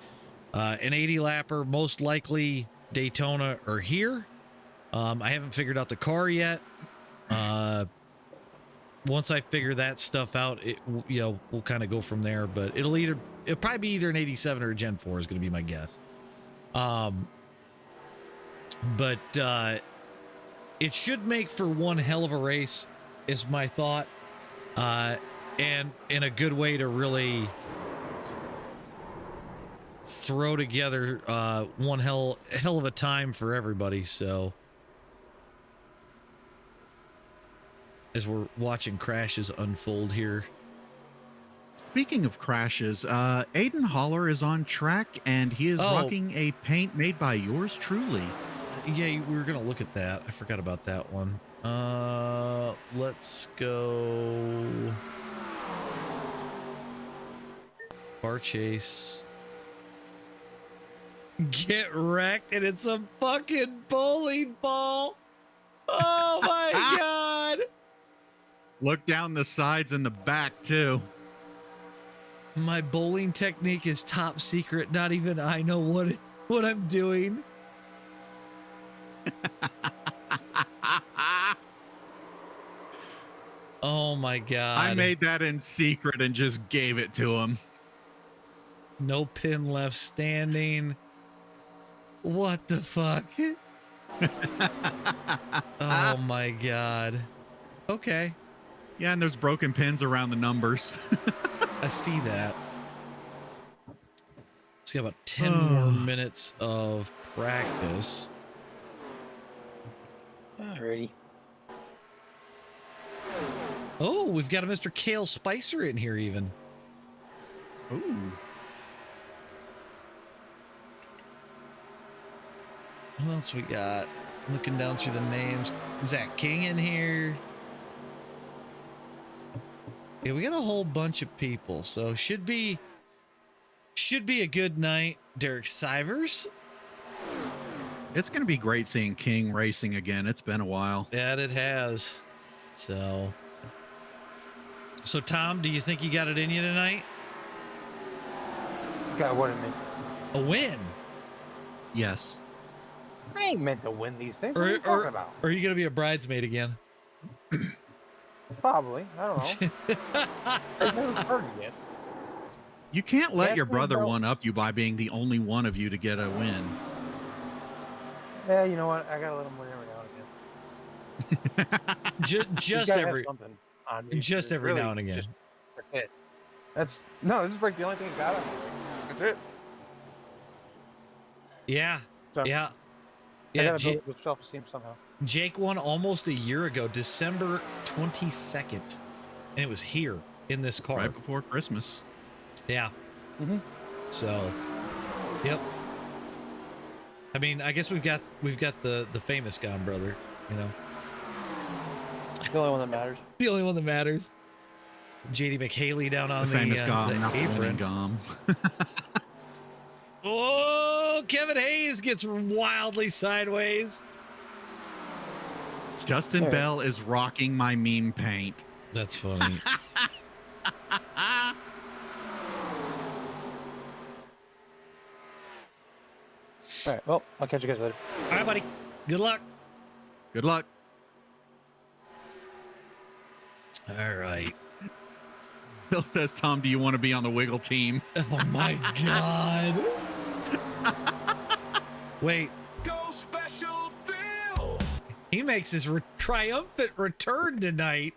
an 80 lapper, most likely Daytona or here. I haven't figured out the car yet. Once I figure that stuff out, we'll kind of go from there, but it'll probably be either an 87 or a Gen 4 is going to be my guess. But it should make for one hell of a race is my thought. And in a good way to really throw together one hell of a time for everybody. So as we're watching crashes unfold here. Speaking of crashes, Aiden Holler is on track and he is rocking a paint made by yours truly. Yeah, we were gonna look at that. I forgot about that one. Let's go bar chase. Get wrecked, and it's a fucking bowling ball. Oh my god! Look down the sides and the back too. My bowling technique is top secret. Not even I know what I'm doing. Oh my god. I made that in secret and just gave it to him. No pin left standing. What the fuck? Oh my god. Okay. Yeah, and there's broken pins around the numbers. I see that. Let's get about 10 more minutes of practice. Alrighty. Oh, we've got a Mr. Kale Spicer in here even. Ooh. Who else we got? Looking down through the names. Zach King in here. Yeah, we got a whole bunch of people, so should be a good night. Derek Sivers. It's going to be great seeing King racing again. It's been a while. Yeah, it has. So Tom, do you think you got it in you tonight? Got what in me? A win? Yes. I ain't meant to win these things. What are Or you talking about? are you gonna be a bridesmaid again? Probably. I don't know. I've never heard it yet. You can't let Yes, your we brother know. one up you by being the only one of you to get a win. Yeah, you know what? I gotta let him win every now and again. just He's gotta have every something on me. just It's every really now and again. just it. That's this is like the only thing he got on me. That's it. Yeah. So- Yeah. I Yeah, gotta build it with self-esteem somehow. Jake won almost a year ago, December 22nd, and it was here in this car. Right before Christmas. Yeah. Mhm. So, yep. I mean, I guess we've got the famous Gom brother, you know. The only one that matters. The only one that matters. JD McHaley down on The famous Gom, the not the winning apron. Gom. Oh, Kevin Hayes gets wildly sideways. Justin Hey. Bell is rocking my meme paint. That's funny. All right. Well, I'll catch you guys later. All right, buddy. Good luck. Good luck. All right. Bill says, Tom, do you want to be on the Wiggle team? Oh my God. Wait. Go Special Phil! He makes his triumphant return tonight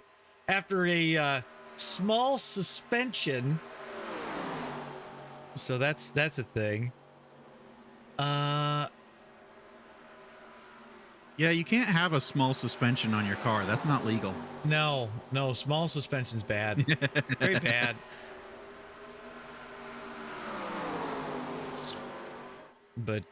after a small suspension. So that's a thing. Yeah, you can't have a small suspension on your car. That's not legal. No, small suspension's bad. Very bad. But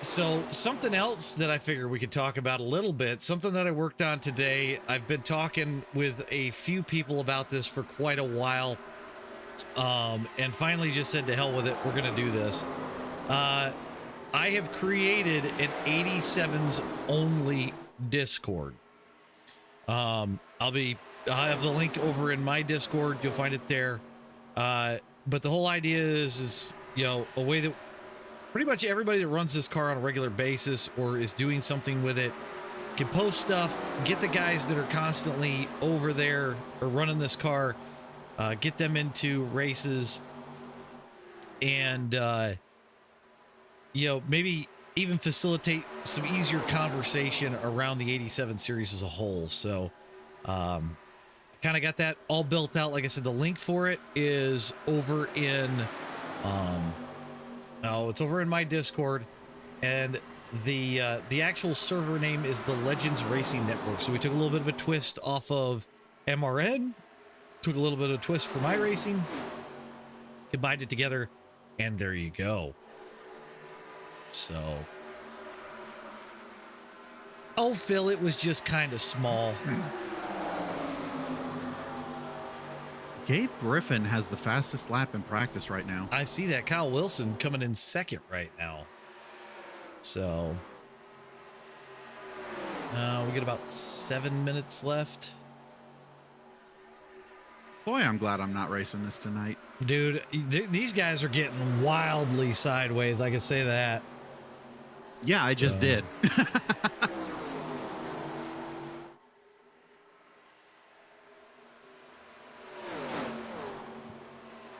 so something else that I figured we could talk about a little bit, something that I worked on today. I've been talking with a few people about this for quite a while. And finally just said to hell with it, we're gonna do this. I have created an 87's only Discord. I'll have the link over in my Discord. You'll find it there. But the whole idea is, you know, a way that pretty much everybody that runs this car on a regular basis or is doing something with it can post stuff, get the guys that are constantly over there or running this car, get them into races, and you know, maybe even facilitate some easier conversation around the 87 series as a whole. So kind of got that all built out. Like I said, the link for it is over in it's over in my Discord, and the actual server name is the Legends Racing Network. So we took a little bit of a twist off of MRN, took a little bit of a twist from iRacing, combined it together, and there you go. So, oh, Phil, it was just kind of small. Gabe Griffin has the fastest lap in practice right now. I see that. Kyle Wilson coming in second right now. So, we get about 7 minutes left. Boy, I'm glad I'm not racing this tonight. Dude, these guys are getting wildly sideways. I can say that. Yeah, I just did.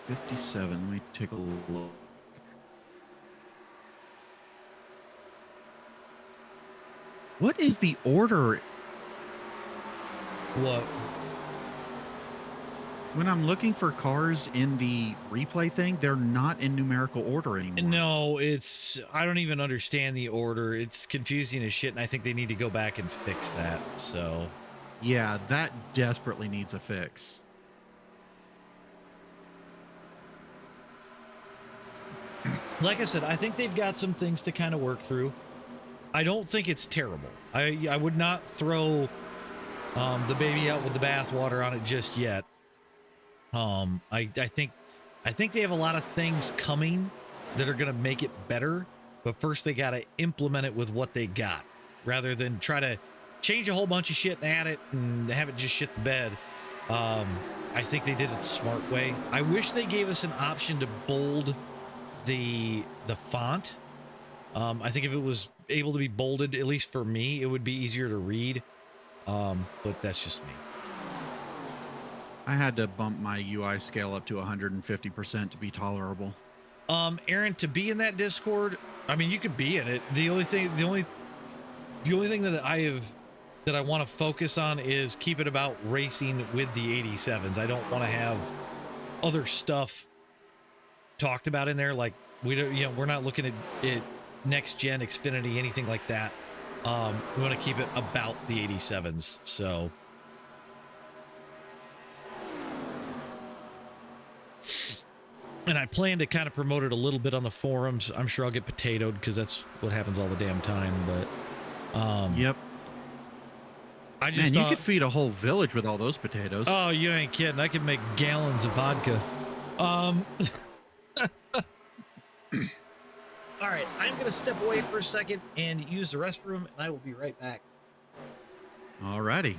57. Let me take a look. What is the order? What? When I'm looking for cars in the replay thing, they're not in numerical order anymore. No, I don't even understand the order. It's confusing as shit, and I think they need to go back and fix that. So, yeah, that desperately needs a fix. like I said, I think they've got some things to kind of work through. I don't think it's terrible. I would not throw the baby out with the bathwater on it just yet. I think they have a lot of things coming that are going to make it better, but first they got to implement it with what they got rather than try to change a whole bunch of shit and add it and have it just shit the bed. I think they did it the smart way. I wish they gave us an option to bold the font. I think if it was able to be bolded, at least for me, it would be easier to read. But that's just me. I had to bump my UI scale up to 150% to be tolerable. Aaron, to be in that Discord, I mean, you could be in it. The only thing that I want to focus on is keep it about racing with the 87s. I don't want to have other stuff talked about in there, like We don't, you know, we're not looking at it next gen Xfinity, anything like that. We want to keep it about the 87s. So and I plan to kind of promote it a little bit on the forums. I'm sure I'll get potatoed because that's what happens all the damn time. But yep. I just Man, you could feed a whole village with all those potatoes. Oh, you ain't kidding. I could make gallons of vodka. All right, I'm going to step away for a second and use the restroom, and I will be right back. Alrighty.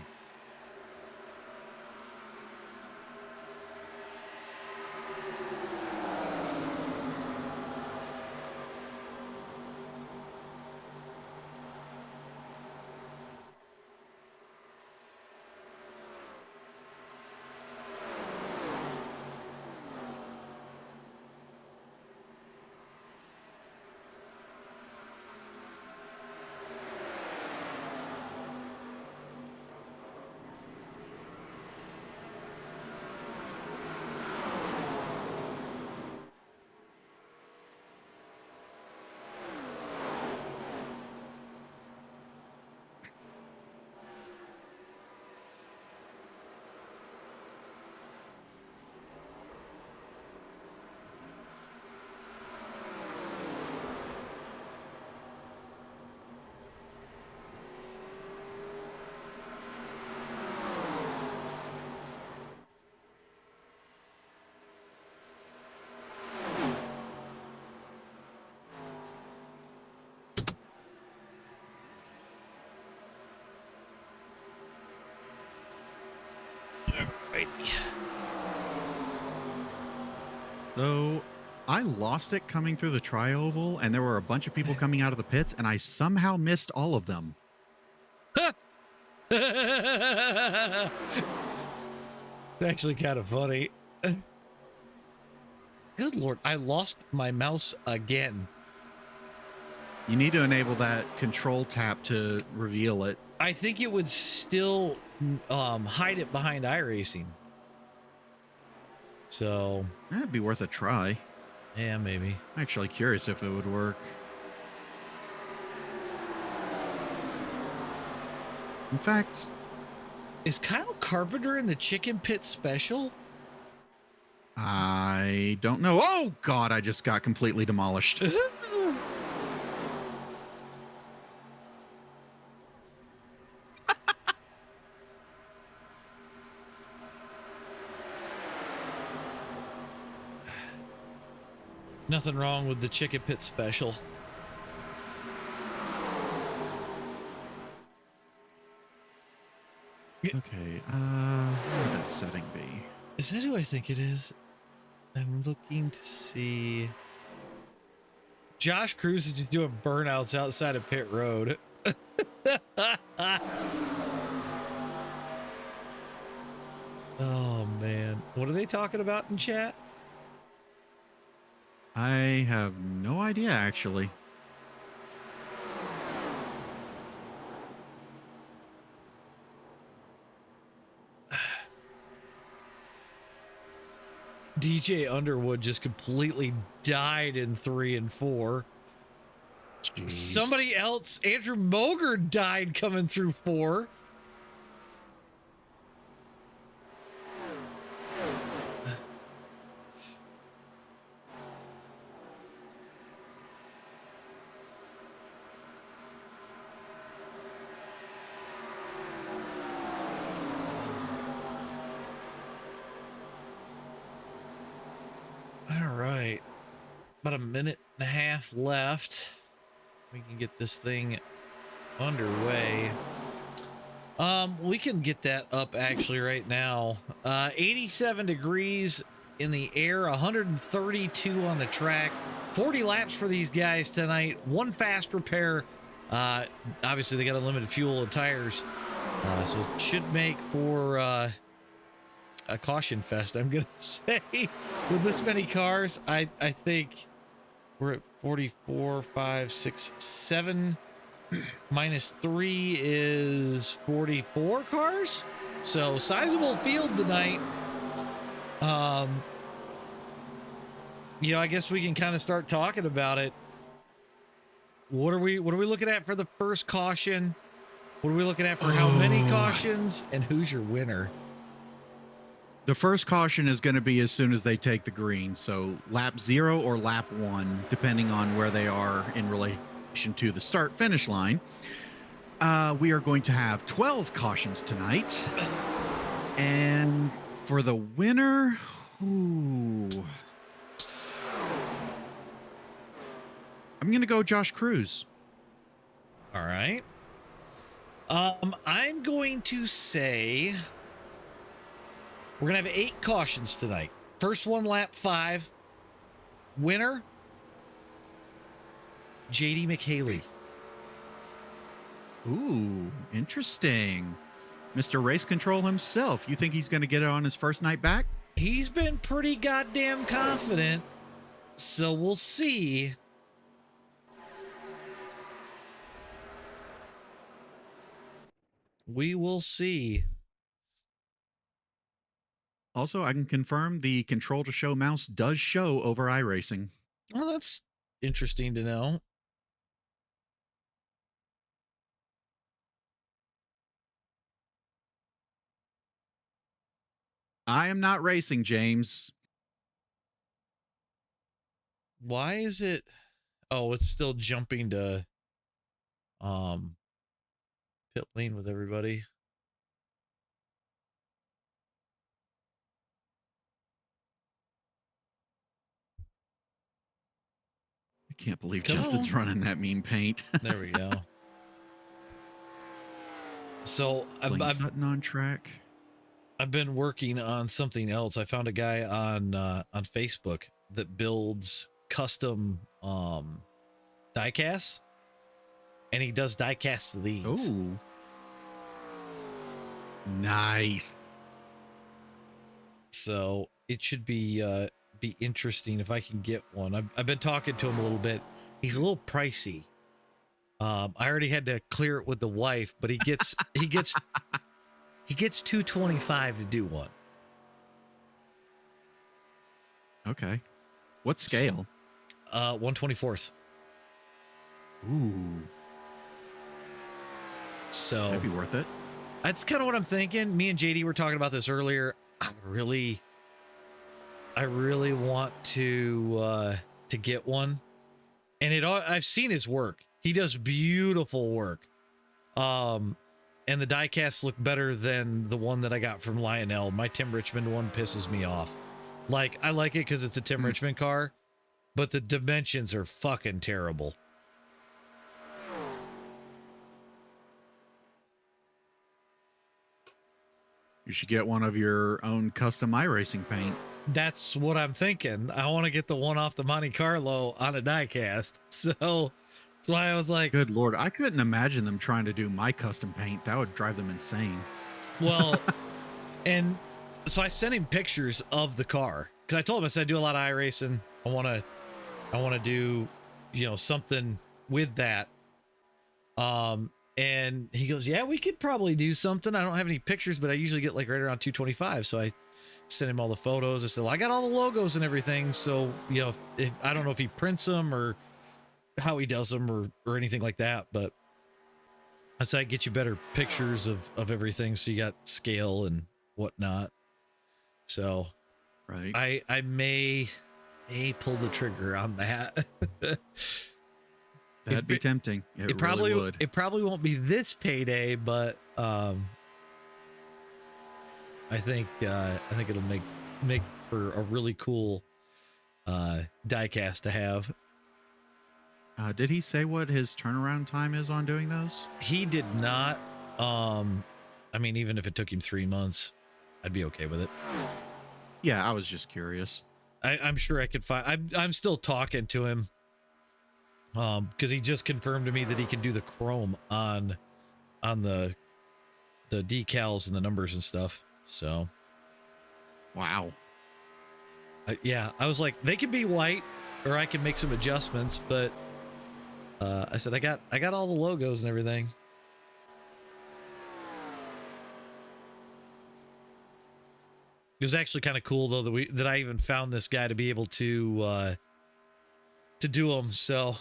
So I lost it coming through the tri-oval, and there were a bunch of people coming out of the pits, and I somehow missed all of them. It's actually kind of funny. Good Lord, I lost my mouse again. You need to enable that control tap to reveal it. I think it would still hide it behind iRacing. So That'd be worth a try. yeah, maybe. I'm actually curious if it would work. In fact, Is Kyle Carpenter in the Chicken Pit special? I don't know. Oh God, I just got completely demolished. Nothing wrong with the Chicken Pit special. Okay, what would that setting be? Is that who I think it is? I'm looking to see. Josh Cruz is just doing burnouts outside of pit road. Oh man, what are they talking about in chat? I have no idea, actually. DJ Underwood just completely died in 3 and 4. Jeez. Somebody else, Andrew Moger, died coming through 4. All right, about a minute and a half left. We can get this thing underway. We can get that up actually right now. 87 degrees in the air, 132 on the track, 40 laps for these guys tonight. One fast repair. Obviously they got unlimited fuel and tires, so it should make for a caution fest, I'm gonna say. With this many cars, I think we're at 44, 5, 6, 7 minus 3 is 44 cars. So sizable field tonight. you know, I guess we can kind of start talking about it. What are we looking at for the first caution? What are we looking at for how many cautions, and who's your winner? The first caution is going to be as soon as they take the green. So lap 0 or lap 1, depending on where they are in relation to the start finish line. We are going to have 12 cautions tonight. And for the winner, ooh, I'm going to go Josh Cruz. All right. I'm going to say we're going to have 8 cautions tonight. First one, lap 5. Winner, JD McHaley. Ooh, interesting. Mr. Race Control himself. You think he's going to get it on his first night back? He's been pretty goddamn confident, so we'll see. We will see. Also, I can confirm the control to show mouse does show over iRacing. Well, that's interesting to know. I am not racing, James. Why is it? Oh, it's still jumping to pit lane with everybody. I can't believe Come Justin's on. running that mean paint. There we go. So Sutton on track. I've been working on something else. I found a guy on Facebook that builds custom die casts, and he does die casts of these. Oh, nice. So it should be interesting if I can get one. I've been talking to him a little bit. He's a little pricey. I already had to clear it with the wife, but he gets he gets $225 to do one. Okay. What scale? 1/24. Ooh, So that'd be worth it. that's kind of what I'm thinking. Me and JD were talking about this earlier. I really want to get one. And I've seen his work. He does beautiful work. And the die casts look better than the one that I got from Lionel. My Tim Richmond one pisses me off. Like, I like it because it's a Tim Richmond car, but the dimensions are fucking terrible. You should get one of your own custom iRacing paint. That's what I'm thinking. I want to get the one off the Monte Carlo on a die cast. So that's why I was like, Good Lord, I couldn't imagine them trying to do my custom paint. That would drive them insane. well, and so I sent him pictures of the car because I told him, I said, I do a lot of iRacing. I want to do, you know, something with that. And he goes, yeah, we could probably do something. I don't have any pictures, but I usually get like right around 225. So I sent him all the photos. I said, well, I got all the logos and everything. So, you know, if I don't know if he prints them or how he does them or anything like that, but I said, I'd get you better pictures of everything. So you got scale and whatnot. So Right. I may pull the trigger on that. That'd be tempting. It probably really would. It probably won't be this payday, but I think it'll make for a really cool die cast to have. Did he say what his turnaround time is on doing those? He did not. I mean, even if it took him 3 months, I'd be okay with it. Yeah, I was just curious. I'm sure I could find. I'm still talking to him. Because he just confirmed to me that he can do the chrome on the decals and the numbers and stuff. So, Wow. yeah, I was like, they can be white, or I can make some adjustments. But I said, I got all the logos and everything. It was actually kind of cool though that I even found this guy to be able to do them. So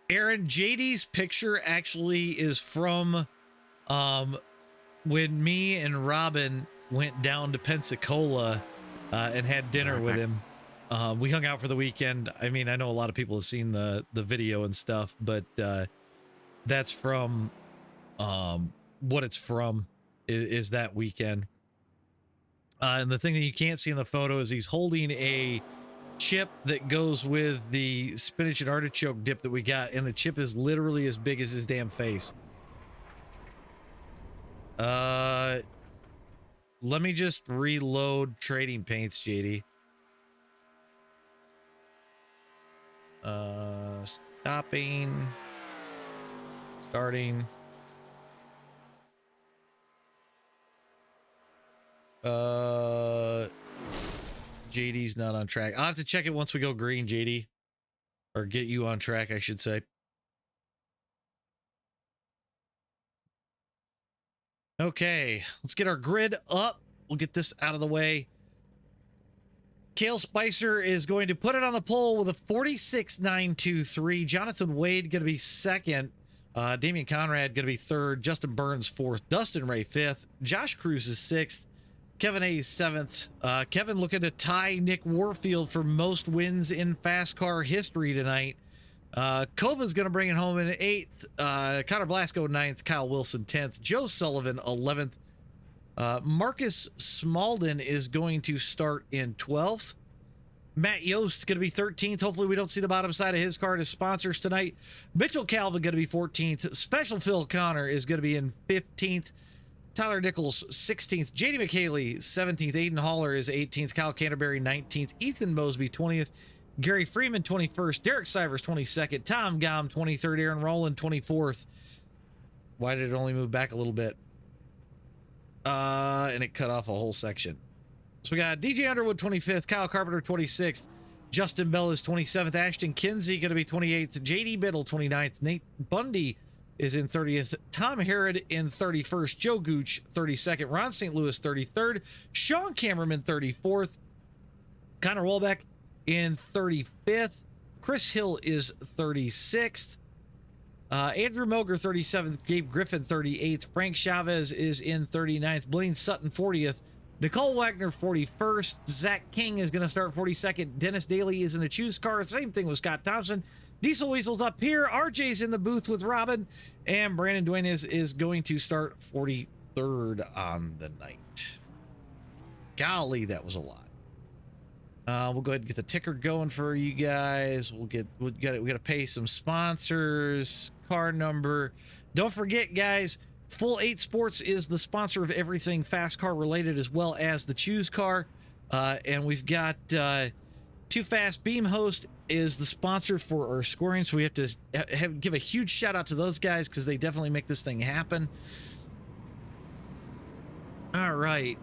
Aaron, JD's picture actually is from when me and Robin went down to Pensacola and had dinner with him. We hung out for the weekend. I mean, I know a lot of people have seen the video and stuff, but that's from what it's from is that weekend. And the thing that you can't see in the photo is he's holding a chip that goes with the spinach and artichoke dip that we got, and the chip is literally as big as his damn face. Let me just reload trading paints, JD. Stopping, starting. JD's not on track. I'll have to check it once we go green, JD. Or get you on track, I should say. Okay, let's get our grid up. We'll get this out of the way. Kale Spicer is going to put it on the pole with a 46.923. Jonathan Wade going to be second. Damian Conrad going to be third. Justin Burns fourth. Dustin Ray fifth. Josh Cruz is sixth. Kevin A is seventh. Kevin looking to tie Nick Warfield for most wins in FASCAR history tonight. Kova's going to bring it home in eighth. Connor Blasco ninth. Kyle Wilson 10th. Joe Sullivan 11th. Marcus Smalden is going to start in 12th. Matt Yost going to be 13th. Hopefully we don't see the bottom side of his card as sponsors tonight. Mitchell Calvin going to be 14th. Special Phil Connor is going to be in 15th. Tyler Nichols 16th. JD McHaley 17th. Aiden Haller is 18th. Kyle Canterbury 19th. Ethan Mosby 20th. Gary Freeman 21st. Derek Sivers 22nd. Tom Gom 23rd. Aaron Rowland 24th. Why did it only move back a little bit? And it cut off a whole section. So we got DJ Underwood 25th. Kyle Carpenter 26th. Justin Bell is 27th. Ashton Kinsey going to be 28th. JD Biddle 29th. Nate Bundy is in 30th. Tom Herod in 31st. Joe Gooch 32nd. Ron St. Louis 33rd. Sean Cameraman 34th. Connor Wolbeck in 35th. Chris Hill is 36th. Andrew Moger 37th. Gabe Griffin 38th. Frank Chavez is in 39th. Blaine Sutton 40th. Nicole Wagner 41st. Zach King is going to start 42nd. Dennis Daly is in the choose car. Same thing with Scott Thompson. Diesel Weasel's up here. RJ's in the booth with Robin. And Brandon Duane is going to start 43rd on the night. Golly, that was a lot. We'll go ahead and get the ticker going for you guys. We got to pay some sponsors. Car number. Don't forget, guys, Full 8 Sports is the sponsor of everything FASCAR related, as well as the choose car. And we've got Too Fast Beam Host is the sponsor for our scoring, so we have to give a huge shout out to those guys because they definitely make this thing happen. All right,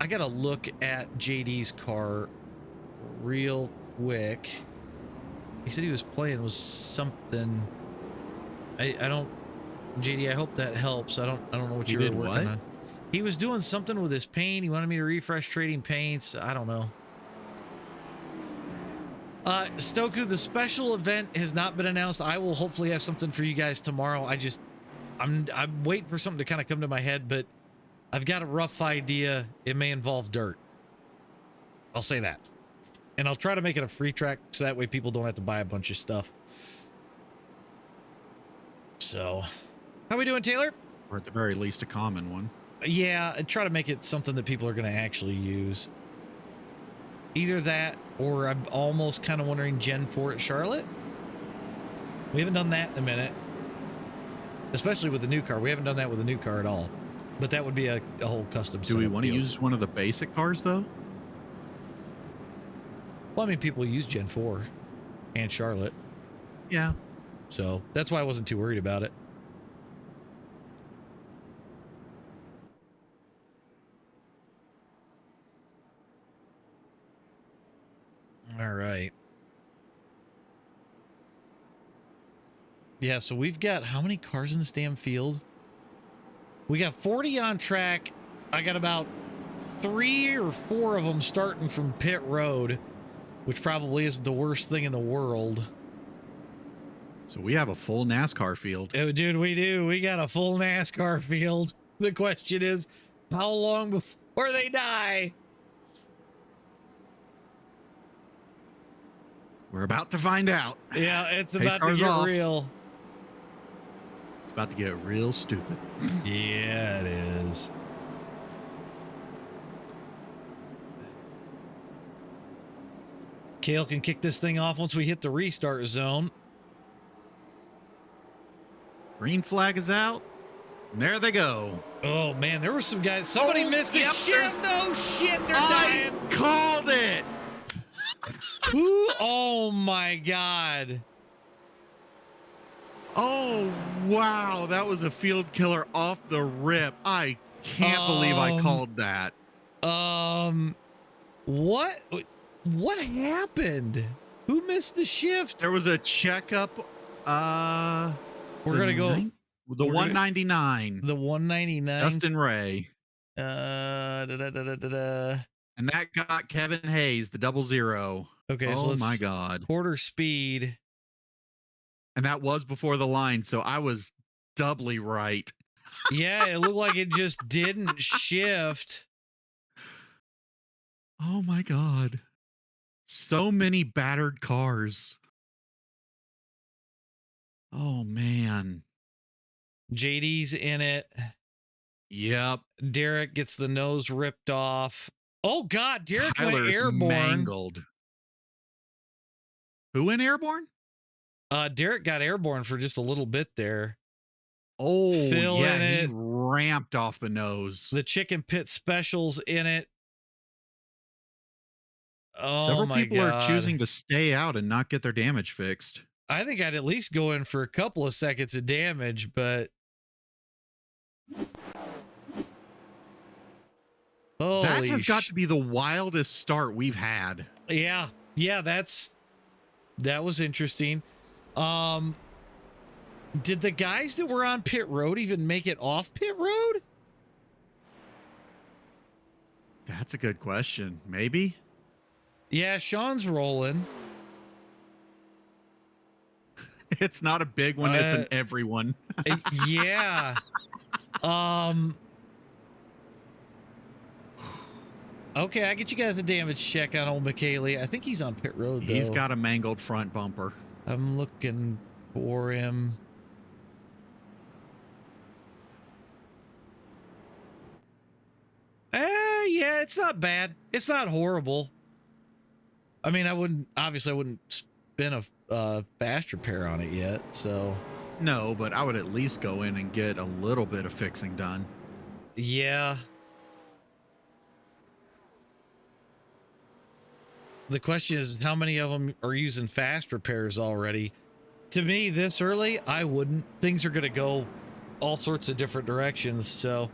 I gotta look at JD's car real quick. He said he was playing with something. I don't, JD, I hope that helps. I don't know what you were working on. He was doing something with his paint. He wanted me to refresh trading paints. I don't know. Stoku, the special event has not been announced. I will hopefully have something for you guys tomorrow. I'm waiting for something to kind of come to my head, but I've got a rough idea. It may involve dirt. I'll say that. And I'll try to make it a free track so that way people don't have to buy a bunch of stuff. So, how we doing, Taylor? Or at the very least, a common one. Yeah, try to make it something that people are going to actually use. Either that, or I'm almost kind of wondering Gen 4 at Charlotte. We haven't done that in a minute. Especially with the new car. We haven't done that with the new car at all. But that would be a whole custom Do we want to use one of the basic cars, though? Well, I mean, people use Gen 4 and Charlotte. Yeah. So that's why I wasn't too worried about it. All right. Yeah, so we've got how many cars in this damn field? We got 40 on track. I got about 3 or 4 of them starting from pit road, which probably isn't the worst thing in the world. So we have a full NASCAR field. Oh, dude, we do. We got a full NASCAR field. The question is, how long before they die? We're about to find out. Yeah, it's Pace about to cars get off. real. It's about to get real stupid. Yeah, it is. Kale can kick this thing off once we hit the restart zone. Green flag is out. And there they go. Oh, man, there were some guys. Somebody missed a shift. No shit, they're I dying. called it. Ooh, oh, my God. Oh, wow. That was a field killer off the rip. I can't believe I called that. What happened? Who missed the shift? There was a checkup. We're gonna go the 199. The 199. Justin Ray. And that got Kevin Hayes, the 00. Okay, so oh my God. Quarter speed. And that was before the line, so I was doubly right. Yeah, it looked like it just didn't shift. Oh my God. So many battered cars. Oh man. JD's in it. Yep. Derek gets the nose ripped off. Oh God, Derek went Tyler's airborne. mangled. Who went airborne? Derek got airborne for just a little bit there. Oh, Phil yeah, in he it. ramped off the nose. The chicken pit specials in it. Oh, Several my people God. are choosing to stay out and not get their damage fixed. I think I'd at least go in for a couple of seconds of damage, but that holy has got to be the wildest start we've had. Yeah, that was interesting. Did the guys that were on pit road even make it off pit road? That's a good question. Maybe. Yeah, Sean's rolling. It's not a big one, it's an everyone. Yeah. Okay, I get you guys a damage check on old McKaylee. I think he's on pit road, though. He's got a mangled front bumper. I'm looking for him. Yeah, it's not bad. It's not horrible. I mean, I wouldn't spin a fast repair on it yet, so. No, but I would at least go in and get a little bit of fixing done. Yeah. The question is, how many of them are using fast repairs already? To me, this early, I wouldn't. Things are going to go all sorts of different directions, so.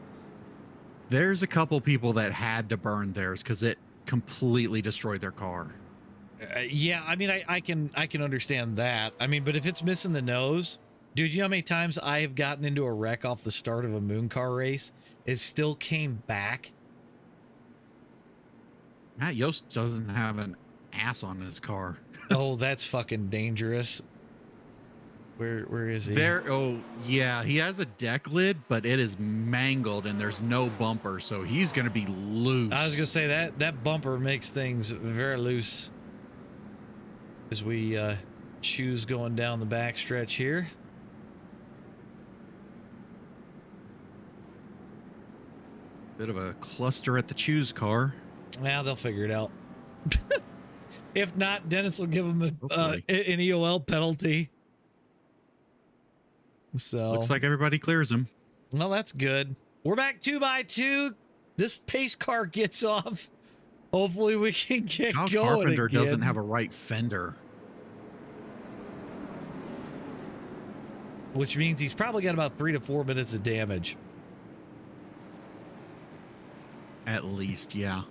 There's a couple people that had to burn theirs because it completely destroyed their car. Yeah, I mean, I can understand that. I mean, but if it's missing the nose, dude, you know how many times I have gotten into a wreck off the start of a moon car race? It still came back. Matt Yost doesn't have an ass on his car. Oh, that's fucking dangerous. Where is he? There. Oh, yeah. He has a deck lid, but it is mangled and there's no bumper, so he's going to be loose. I was going to say that bumper makes things very loose as we choose going down the back stretch here. Bit of a cluster at the choose car. Now they'll figure it out. If not, Dennis will give them an EOL penalty. So looks like everybody clears him. Well, that's good. We're back 2x2. This pace car gets off. Hopefully we can get Kyle going Carpenter again. doesn't have a right fender. Which means he's probably got about 3 to 4 minutes of damage. At least, yeah.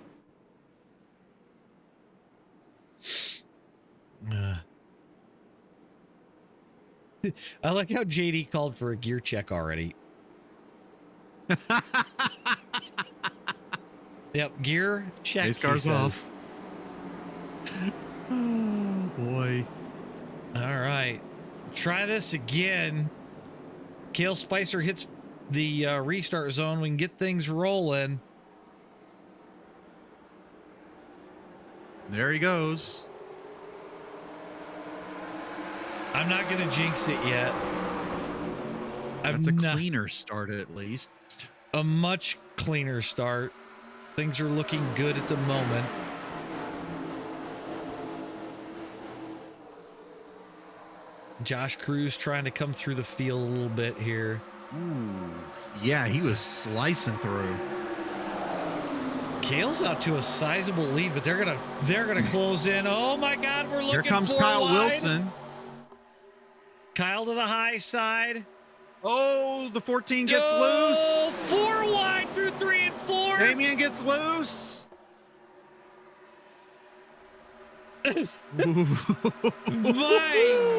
I like how JD called for a gear check already. Yep, gear check. Race car's off. Oh boy. All right, try this again. Kale Spicer hits the restart zone. We can get things rolling. There he goes. I'm not going to jinx it yet. That's a cleaner start at least. A much cleaner start. Things are looking good at the moment. Josh Cruz trying to come through the field a little bit here. Ooh, yeah, he was slicing through. Kale's out to a sizable lead, but they're gonna close in. Oh my God, we're looking. Here comes four Kyle wide. Wilson. Kyle to the high side. Oh, the 14 gets loose. 4 wide through 3 and 4. Damien gets loose. My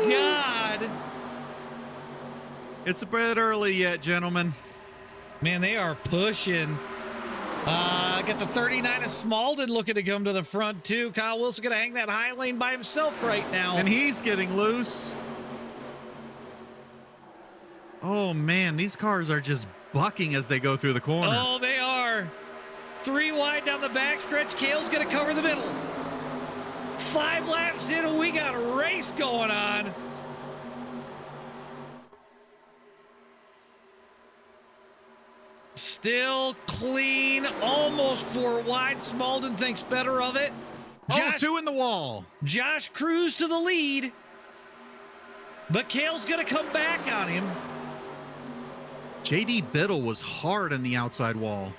God. It's a bit early yet, gentlemen. Man, they are pushing. Got the 39 of Smalden looking to come to the front too. Kyle Wilson gonna hang that high lane by himself right now. And he's getting loose. Oh man, these cars are just bucking as they go through the corner. Oh, they are. 3 wide down the backstretch. Kale's gonna cover the middle. 5 laps in and we got a race going on. Still clean, almost 4 wide. Smalden thinks better of it. Oh, 2 in the wall. Josh Cruz to the lead. But Kale's going to come back on him. JD Biddle was hard in the outside wall.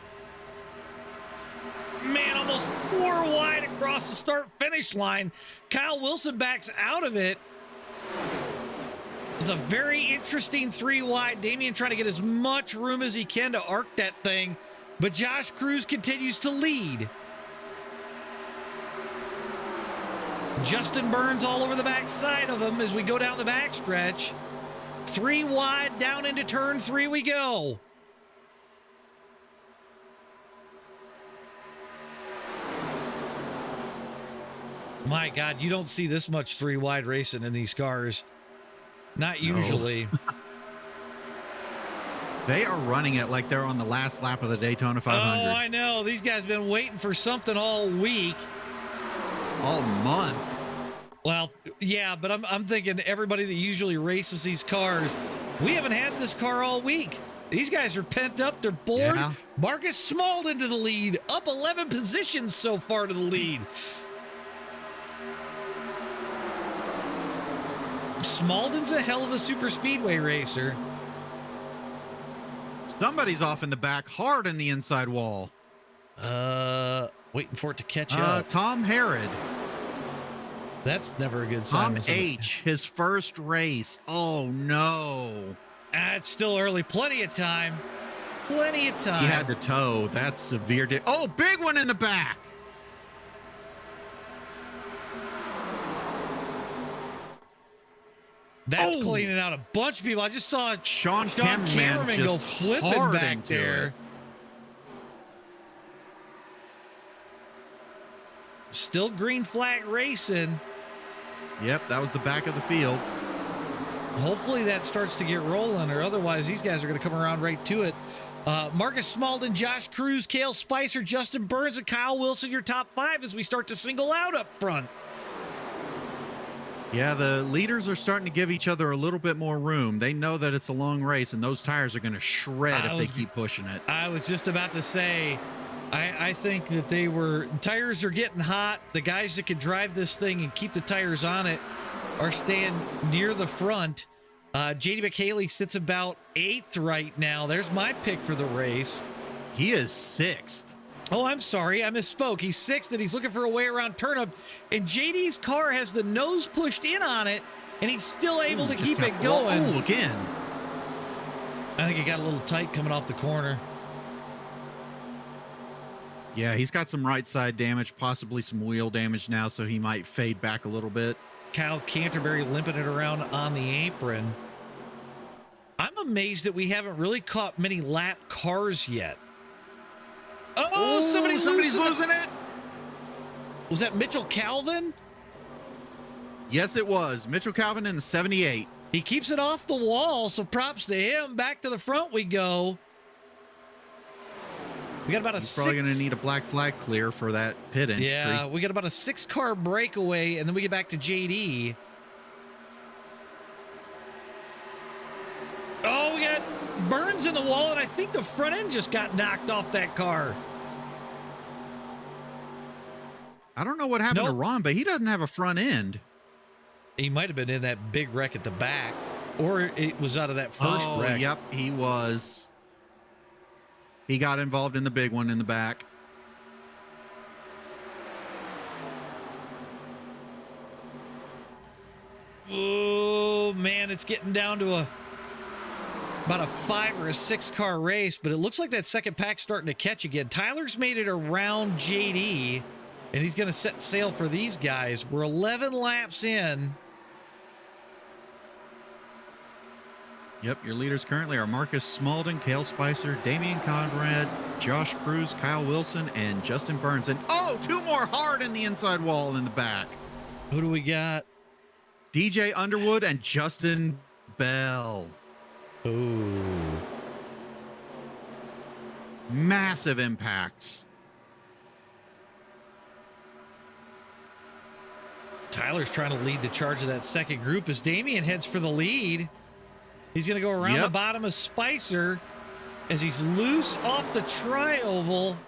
Man, almost 4 wide across the start-finish line. Kyle Wilson backs out of it. It's a very interesting 3 wide. Damien trying to get as much room as he can to arc that thing, but Josh Cruz continues to lead. Justin Burns all over the backside of him as we go down the backstretch. 3 wide down into turn 3 we go. My God, you don't see this much 3 wide racing in these cars. Not usually. No. They are running it like they're on the last lap of the Daytona 500. Oh, I know. These guys been waiting for something all week. All month. Well, yeah, but I'm thinking everybody that usually races these cars, we haven't had this car all week. These guys are pent up. They're bored. Yeah. Marcus Smalden to the lead. Up 11 positions so far to the lead. Smalden's a hell of a super speedway racer. Somebody's off in the back hard in the inside wall. Waiting for it to catch up. Tom Harrod. That's never a good sign. Tom H, his first race. Oh no. It's still early. Plenty of time. Plenty of time. He had to tow. That's severe. Oh, big one in the back. That's cleaning out a bunch of people. I just saw Sean Cameraman go flipping back there. It. Still green flag racing. Yep, that was the back of the field. Hopefully that starts to get rolling, or otherwise these guys are going to come around right to it. Marcus Smalden, Josh Cruz, Kale Spicer, Justin Burns, and Kyle Wilson, your top 5 as we start to single out up front. Yeah, the leaders are starting to give each other a little bit more room. They know that it's a long race, and those tires are going to shred if they keep pushing it. I was just about to say, I think that tires are getting hot. The guys that can drive this thing and keep the tires on it are staying near the front. JD McHaley sits about 8th right now. There's my pick for the race. He is 6th. Oh, I'm sorry. I misspoke. He's 6th and he's looking for a way around turnup. And JD's car has the nose pushed in on it, and he's still able to keep it going. Oh, again. I think it got a little tight coming off the corner. Yeah, he's got some right side damage, possibly some wheel damage now, so he might fade back a little bit. Kyle Canterbury limping it around on the apron. I'm amazed that we haven't really caught many lap cars yet. Oh, somebody's losing it. Was that Mitchell Calvin? Yes, it was. Mitchell Calvin in the 78. He keeps it off the wall, so props to him. Back to the front we go. We got about He's probably going to need a black flag clear for that pit entry. Yeah, we got about a 6-car breakaway, and then we get back to JD. Oh, we got burns in the wall, and I think the front end just got knocked off that car. I don't know what happened to Ron, but he doesn't have a front end. He might have been in that big wreck at the back, or it was out of that first wreck. Yep, he was. He got involved in the big one in the back. Oh, man, it's getting down to about a 5 or a 6-car race, but it looks like that second pack's starting to catch again. Tyler's made it around JD, and he's going to set sail for these guys. We're 11 laps in. Yep, your leaders currently are Marcus Smalden, Cale Spicer, Damian Conrad, Josh Cruz, Kyle Wilson, and Justin Burns. And oh, 2 more hard in the inside wall in the back. Who do we got? DJ Underwood and Justin Bell. Ooh. Massive impacts. Tyler's trying to lead the charge of that second group as Damian heads for the lead. He's going to go around the bottom of Spicer as he's loose off the tri-oval.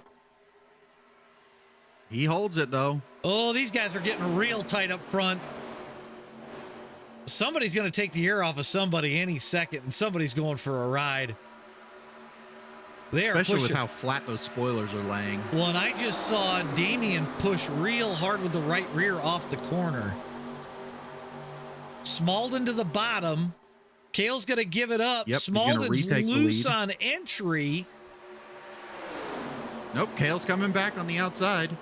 He holds it, though. Oh, these guys are getting real tight up front. Somebody's going to take the air off of somebody any second, and somebody's going for a ride. They are Especially pushing, with how flat those spoilers are laying. Well, and I just saw Damian push real hard with the right rear off the corner. Smalden to the bottom. Cale's going to give it up. Yep, Smalden's loose on entry. Nope, Cale's coming back on the outside.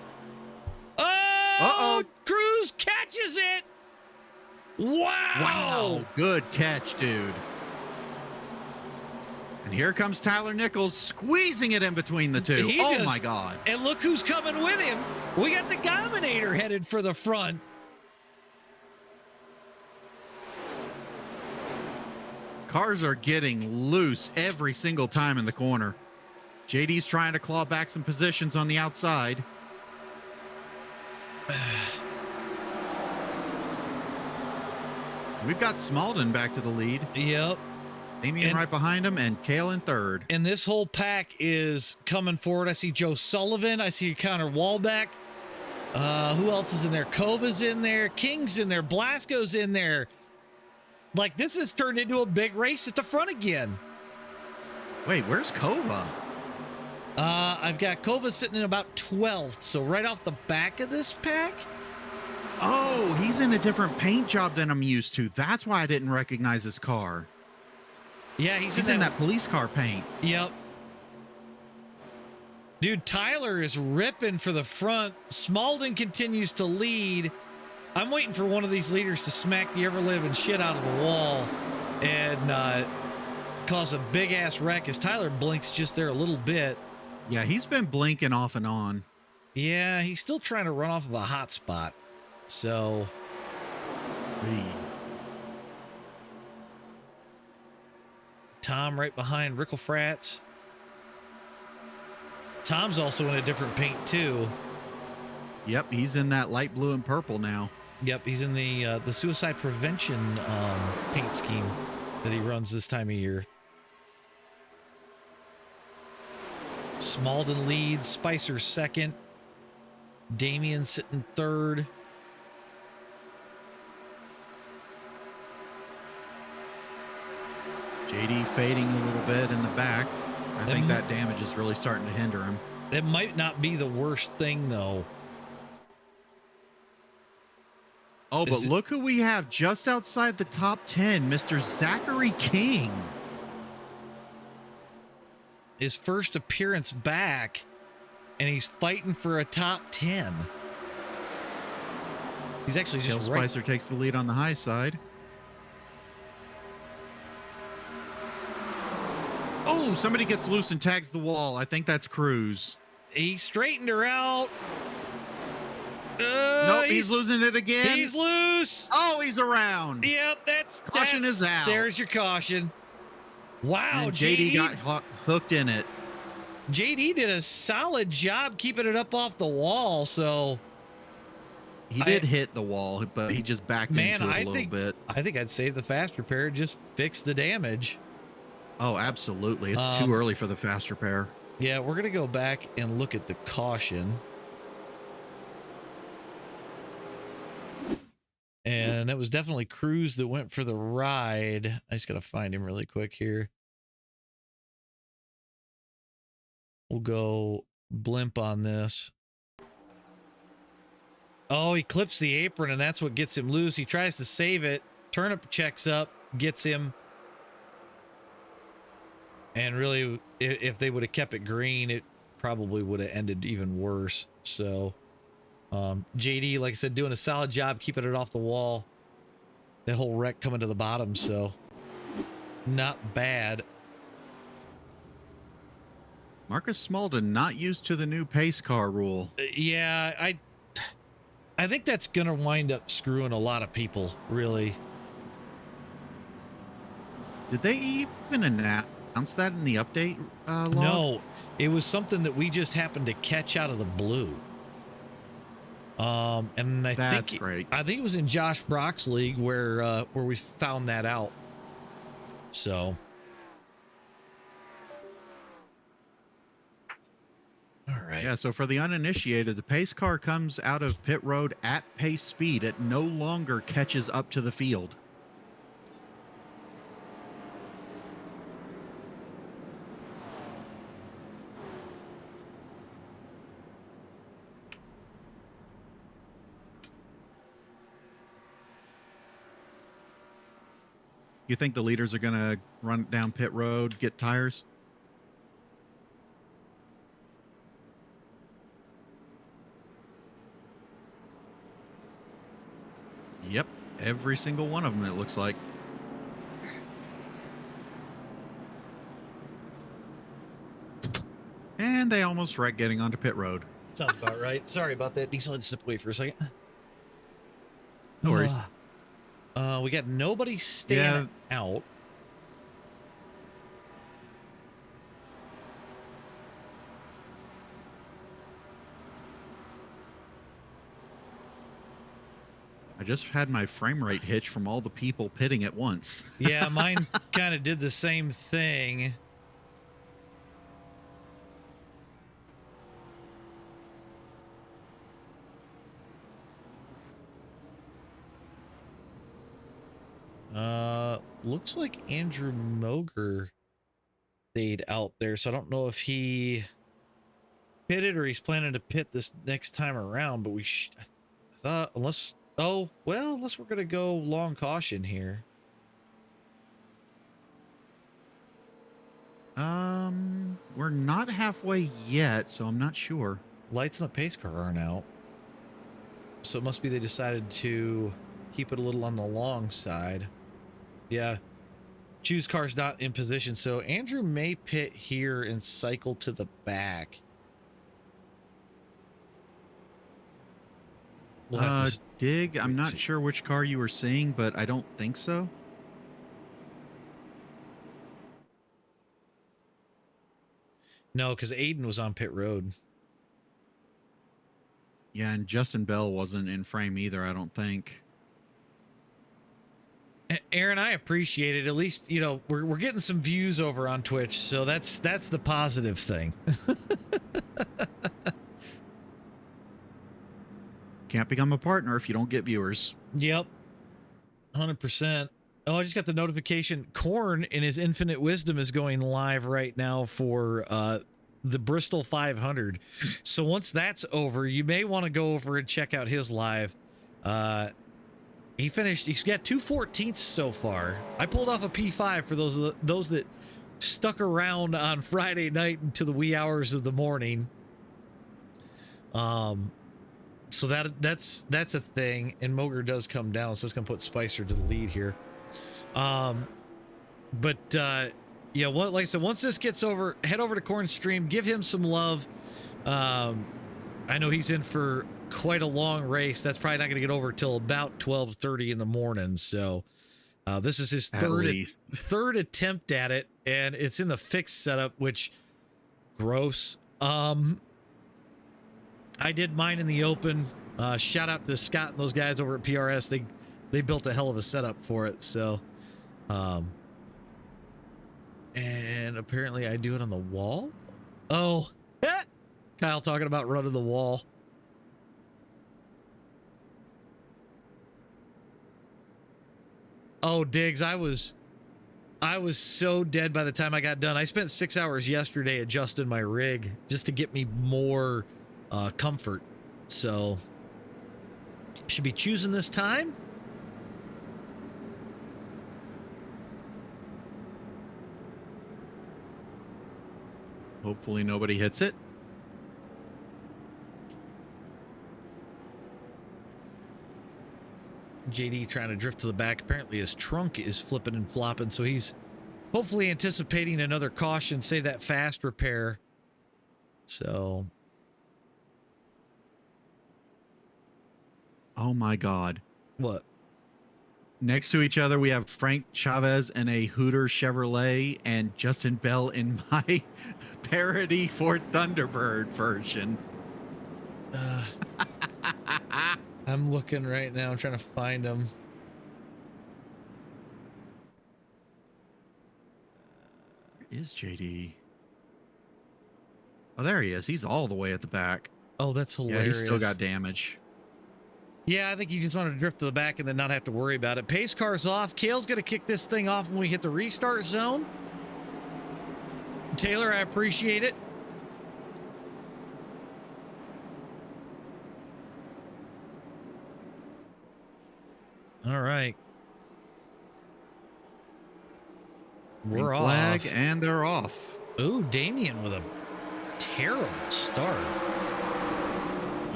Oh! Cruz catches it! Wow! Wow, good catch, dude. And here comes Tyler Nichols squeezing it in between the two. My God. And look who's coming with him. We got the Dominator headed for the front. Cars are getting loose every single time in the corner. JD's trying to claw back some positions on the outside. We've got Smalden back to the lead. Yep. Damian right behind him, and Cale in third. And this whole pack is coming forward. I see Joe Sullivan. I see Connor Wallback. Who else is in there? Kova's in there. King's in there. Blasco's in there. Like, this has turned into a big race at the front again. Wait, where's Kova? I've got Kova sitting in about 12th, so right off the back of this pack. Oh, he's in a different paint job than I'm used to. That's why I didn't recognize his car. Yeah, he's in that police car paint. Yep. Dude, Tyler is ripping for the front. Smalden continues to lead. I'm waiting for one of these leaders to smack the ever-living shit out of the wall and cause a big-ass wreck as Tyler blinks just there a little bit. Yeah, he's been blinking off and on. Yeah, he's still trying to run off of a hot spot. So... Tom right behind Rickle Frats. Tom's also in a different paint, too. Yep, he's in that light blue and purple now. Yep, he's in the suicide prevention paint scheme that he runs this time of year. Smalden leads, Spicer second, Damian sitting third. JD fading a little bit in the back. I think that damage is really starting to hinder him. It might not be the worst thing, though. Oh, but look who we have just outside the top 10, Mr. Zachary King. His first appearance back, and he's fighting for a top 10. He's actually just Tail right. Spicer takes the lead on the high side. Oh, somebody gets loose and tags the wall. I think that's Cruz. He straightened her out. Nope, he's losing it again. He's loose. Oh, he's around. Yep, that's Caution is out. There's your caution. Wow, And JD got hooked in it. JD did a solid job keeping it up off the wall. So he did hit the wall, but he just backed into it a little bit. I think I'd save the fast repair, just fix the damage. Oh, absolutely. It's too early for the fast repair. Yeah, we're going to go back and look at the caution. And that was definitely Cruz that went for the ride. I just got to find him really quick here. We'll go blimp on this. Oh, he clips the apron, and that's what gets him loose. He tries to save it. Turnip checks up, gets him. And really, if they would have kept it green, it probably would have ended even worse. So, JD, like I said, doing a solid job keeping it off the wall. That whole wreck coming to the bottom, so not bad. Marcus Smaldon not used to the new pace car rule. Yeah, I think that's going to wind up screwing a lot of people, really. Did they even announce that in the update log? No, it was something that we just happened to catch out of the blue. And I think it was in Josh Brock's league where we found that out. So, all right. Yeah, so for the uninitiated, the pace car comes out of pit road at pace speed. It no longer catches up to the field. You think the leaders are going to run down pit road, get tires? Yep, every single one of them, it looks like. And they almost wrecked getting onto pit road. Sounds about right. Sorry about that. Diesel, just step away for a second. No worries. We got nobody staying out. I just had my frame rate hitch from all the people pitting at once. Yeah, mine kind of did the same thing. Looks like Andrew Moger stayed out there, so I don't know if he pitted or he's planning to pit this next time around, but I thought unless we're gonna go long caution here. We're not halfway yet, so I'm not sure. Lights on the pace car aren't out, so it must be they decided to keep it a little on the long side. Yeah, choose car's not in position, so Andrew may pit here and cycle to the back. We'll have to Dig, I'm not sure which car you were seeing, but I don't think so. No, because Aiden was on pit road. Yeah, and Justin Bell wasn't in frame either, I don't think. Aaron, I appreciate it. At least, you know, we're getting some views over on Twitch, so that's the positive thing. Can't become a partner if you don't get viewers. Yep. 100%. Oh, I just got the notification. Korn, in his infinite wisdom, is going live right now for the Bristol 500. So once that's over, you may want to go over and check out his live. He's got 2/14 so far. I pulled off a P5 for those that stuck around on Friday night into the wee hours of the morning. So that's a thing, and Moger does come down, so it's gonna put Spicer to the lead here. But yeah, like I said, once this gets over, head over to Corn Stream, give him some love. I know he's in for quite a long race. That's probably not going to get over till about 12:30 in the morning. So this is his third attempt at it, and it's in the fixed setup, which gross. I did mine in the open. Shout out to Scott and those guys over at PRS. They built a hell of a setup for it. So and apparently I do it on the wall. Oh, Kyle talking about running the wall. Oh, Diggs, I was so dead by the time I got done. I spent 6 hours yesterday adjusting my rig just to get me more comfort. So should be choosing this time. Hopefully nobody hits it. JD trying to drift to the back. Apparently his trunk is flipping and flopping, so he's hopefully anticipating another caution, say that fast repair. So. Oh my God. What? Next to each other, we have Frank Chavez in a Hooter Chevrolet and Justin Bell in my parody Ford Thunderbird version. I'm looking right now. I'm trying to find him. Where is JD? Oh, there he is. He's all the way at the back. Oh, that's hilarious. Yeah, he's still got damage. Yeah, I think you just want to drift to the back and then not have to worry about it. Pace car's off. Kale's going to kick this thing off when we hit the restart zone. Taylor, I appreciate it. All right. We're off. Flag, and they're off. Ooh, Damien with a terrible start.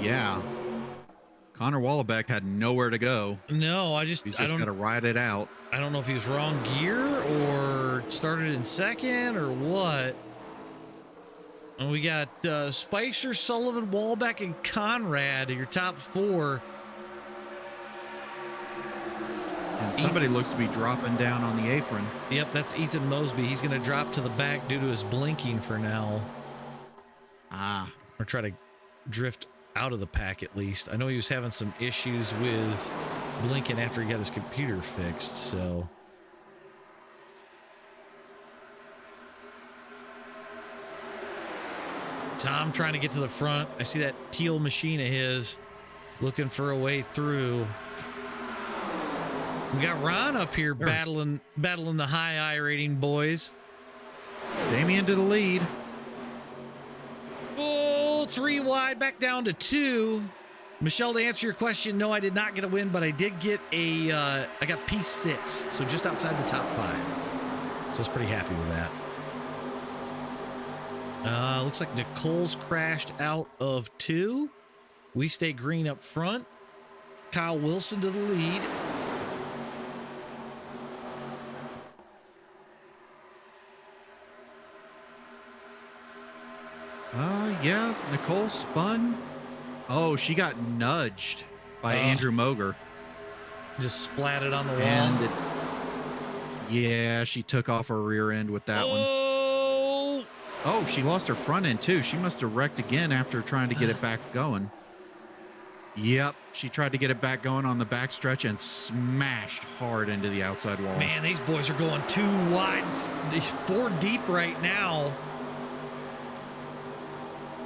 Yeah. Connor Wallebeck had nowhere to go. No, He's just got to ride it out. I don't know if he was wrong gear or started in second or what. And we got Spicer, Sullivan, Walbeck, and Conrad, your top four. And somebody looks to be dropping down on the apron. Yep, that's Ethan Mosby. He's going to drop to the back due to his blinking for now. Or try to drift out of the pack at least. I know he was having some issues with blinking after he got his computer fixed, so. Tom trying to get to the front. I see that teal machine of his looking for a way through. We got Ron up here battling the high iRating boys. Damien to the lead. Oh, 3 wide, back down to 2. Michelle, to answer your question, no, I did not get a win, but I did get a, I got P6, so just outside the top 5. So I was pretty happy with that. Looks like Nicole's crashed out of 2. We stay green up front. Kyle Wilson to the lead. Yeah, Nicole spun. Oh, she got nudged by Andrew Moger. Just splatted on the wall. And yeah, she took off her rear end with that one. Oh, she lost her front end too. She must have wrecked again after trying to get it back going. Yep, she tried to get it back going on the back stretch and smashed hard into the outside wall. Man, these boys are going 2 wide. 4 deep right now.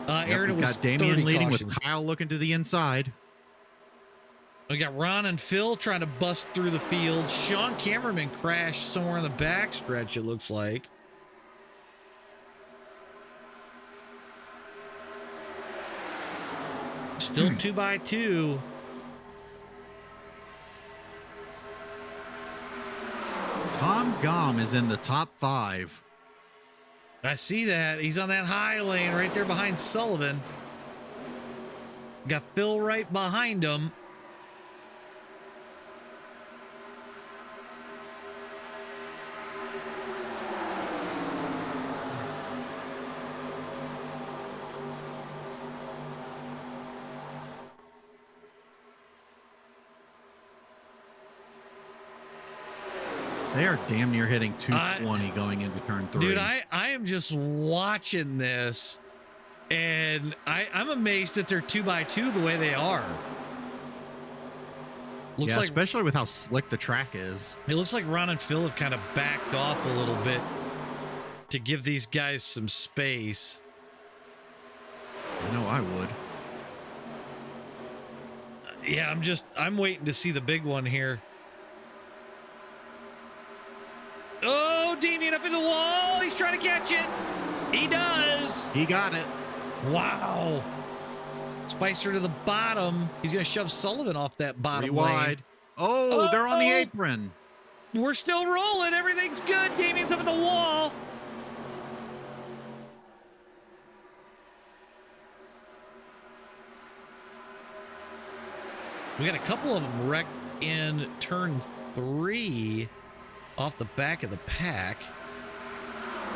Aaron, we got Damien leading with Kyle looking to the inside. We got Ron and Phil trying to bust through the field. Sean Cameraman crashed somewhere in the back stretch, it looks like. Still 2x2. Tom Gom is in the top 5. I see that. He's on that high lane right there behind Sullivan. Got Phil right behind him. They are damn near hitting 220 going into turn 3. Dude, I am just watching this, and I'm amazed that they're 2x2 the way they are. Looks like, especially with how slick the track is. It looks like Ron and Phil have kind of backed off a little bit to give these guys some space. I know I would. Yeah, I'm waiting to see the big one here. Oh, Damien up in the wall. He's trying to catch it. He does. He got it. Wow. Spicer to the bottom. He's going to shove Sullivan off that bottom wide. lane. Oh, they're on the apron. We're still rolling. Everything's good. Damien's up at the wall. We got a couple of them wrecked in turn 3 off the back of the pack.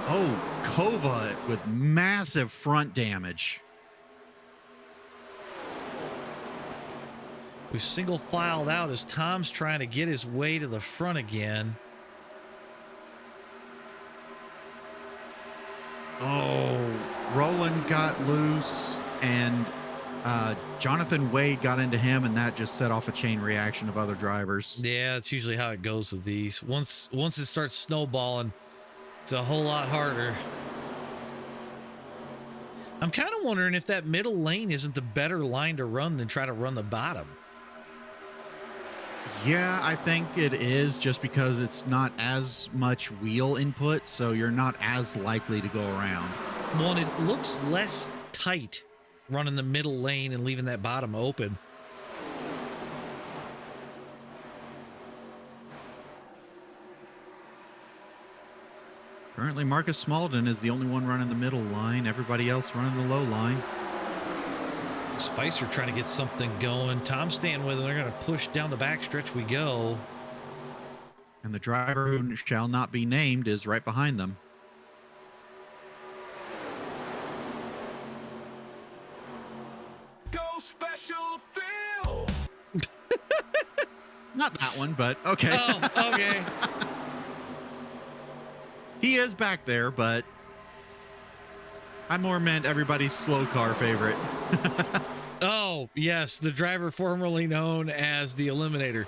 Oh, Kova with massive front damage. We've single filed out as Tom's trying to get his way to the front again. Oh, Roland got loose and Jonathan Wade got into him, and that just set off a chain reaction of other drivers. Yeah, that's usually how it goes with these. Once it starts snowballing, it's a whole lot harder. I'm kind of wondering if that middle lane isn't the better line to run than try to run the bottom. Yeah, I think it is, just because it's not as much wheel input, so you're not as likely to go around. Well, it looks less tight running the middle lane and leaving that bottom open. Currently, Marcus Smalden is the only one running the middle line. Everybody else running the low line. Spicer trying to get something going. Tom's staying with him. They're going to push down the backstretch we go. And the driver who shall not be named is right behind them. Go Special Phil! Not that one, but okay. Oh, okay. He is back there, but I more meant everybody's slow car favorite. Oh, yes, the driver formerly known as the Eliminator.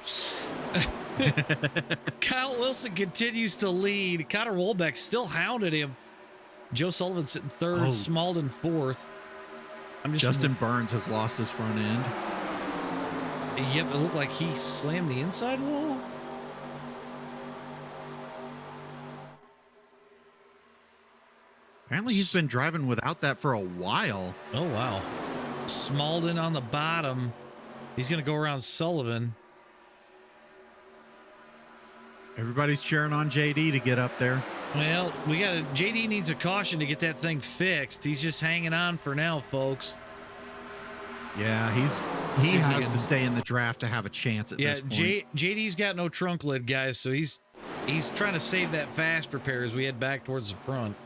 Kyle Wilson continues to lead. Connor Wolbeck still hounded him. Joe Sullivan sitting third, Smalden fourth. Justin Burns has lost his front end. Yep, it looked like he slammed the inside wall. Apparently he's been driving without that for a while. Oh, wow. Smalden on the bottom. He's going to go around Sullivan. Everybody's cheering on JD to get up there. Well, JD needs a caution to get that thing fixed. He's just hanging on for now, folks. Yeah, he has to stay in the draft to have a chance at this point. Yeah, JD's got no trunk lid, guys, so he's trying to save that fast repair as we head back towards the front.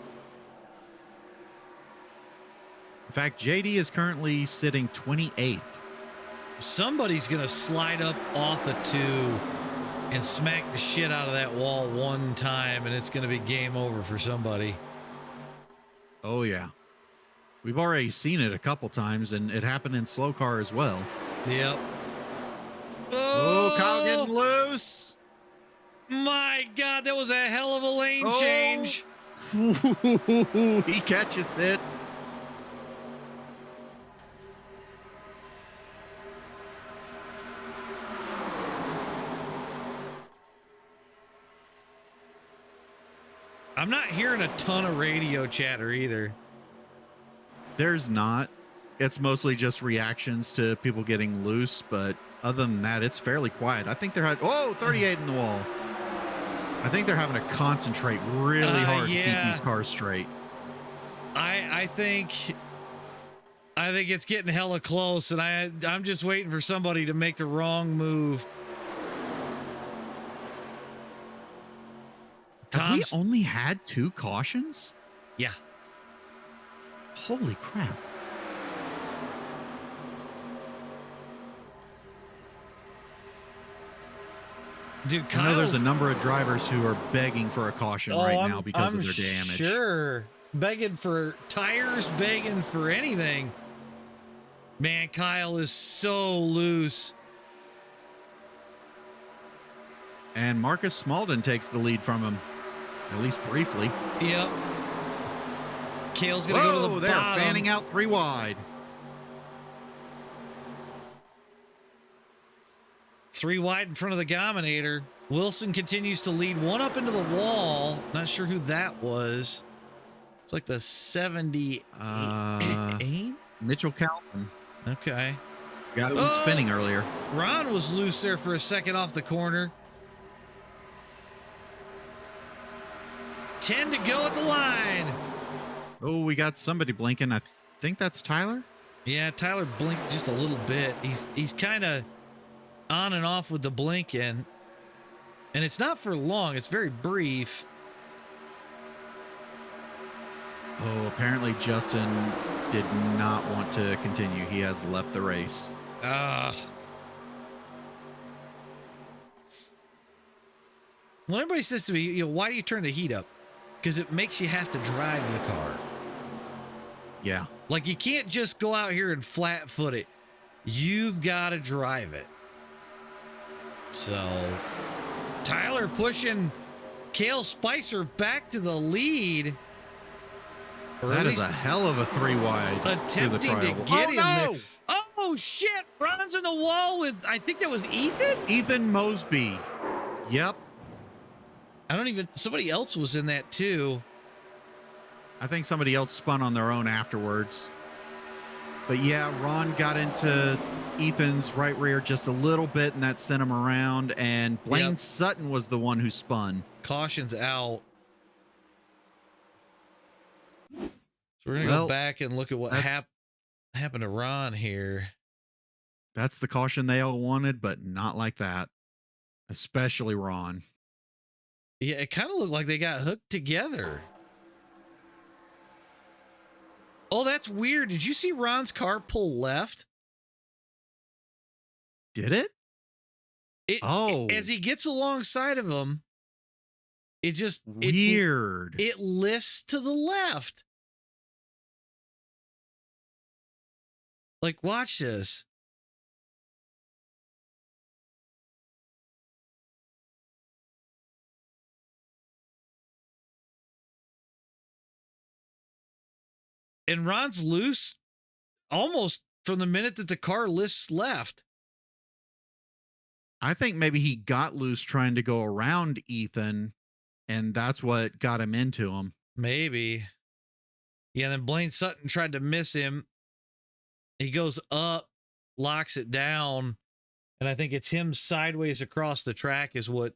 In fact, JD is currently sitting 28th. Somebody's going to slide up off a 2 and smack the shit out of that wall one time, and it's going to be game over for somebody. Oh, yeah. We've already seen it a couple times, and it happened in slow car as well. Yep. Oh, Kyle getting loose. My God, that was a hell of a lane change. He catches it. I'm not hearing a ton of radio chatter either. There's not. It's mostly just reactions to people getting loose, but other than that, it's fairly quiet. I think they're 38 in the wall. I think they're having to concentrate really hard to keep these cars straight. I I think it's getting hella close, and I'm just waiting for somebody to make the wrong move. Have we only had 2 cautions? Yeah. Holy crap. Dude, I know there's a number of drivers who are begging for a caution right now because of their damage. Sure. Begging for tires, begging for anything. Man, Kyle is so loose. And Marcus Smalden takes the lead from him, at least briefly. Yep. Kale's going to go to the they're bottom. fanning out 3 wide. 3 wide in front of the Gominator. Wilson continues to lead 1 up into the wall. Not sure who that was. It's like the 78. Mitchell Calvin. Okay. Guy that was spinning earlier. Ron was loose there for a second off the corner. 10 to go at the line. Oh, we got somebody blinking. I think that's Tyler. Yeah, Tyler blinked just a little bit. He's kind of on and off with the blinking. And it's not for long. It's very brief. Oh, apparently Justin did not want to continue. He has left the race. Well, everybody says to me, why do you turn the heat up? Because it makes you have to drive the car. Yeah. Like, you can't just go out here and flat foot it. You've got to drive it. So, Tyler pushing Cale Spicer back to the lead. Or that is a hell of a 3 wide. Attempting to get him there. Oh, shit. Ron's in the wall with, I think that was Ethan? Ethan Mosby. Yep. Somebody else was in that too. I think somebody else spun on their own afterwards. But yeah, Ron got into Ethan's right rear just a little bit, and that sent him around. And Blaine Sutton was the one who spun. Caution's out. So we're going to go back and look at what happened to Ron here. That's the caution they all wanted, but not like that. Especially Ron. Yeah, it kind of looked like they got hooked together. Oh, that's weird. Did you see Ron's car pull left? Did it? As he gets alongside of him, it just weird. It lists to the left. Like, watch this. And Ron's loose almost from the minute that the car lists left. I think maybe he got loose trying to go around Ethan, and that's what got him into him. Maybe. Yeah, then Blaine Sutton tried to miss him. He goes up, locks it down, and I think it's him sideways across the track is what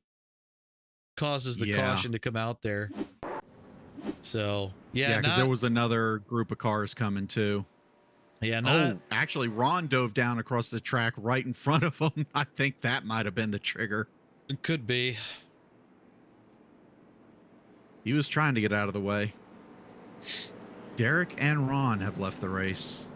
causes the caution to come out there. So, yeah, because there was another group of cars coming too. Yeah, actually, Ron dove down across the track right in front of him. I think that might have been the trigger. It could be. He was trying to get out of the way. Derek and Ron have left the race.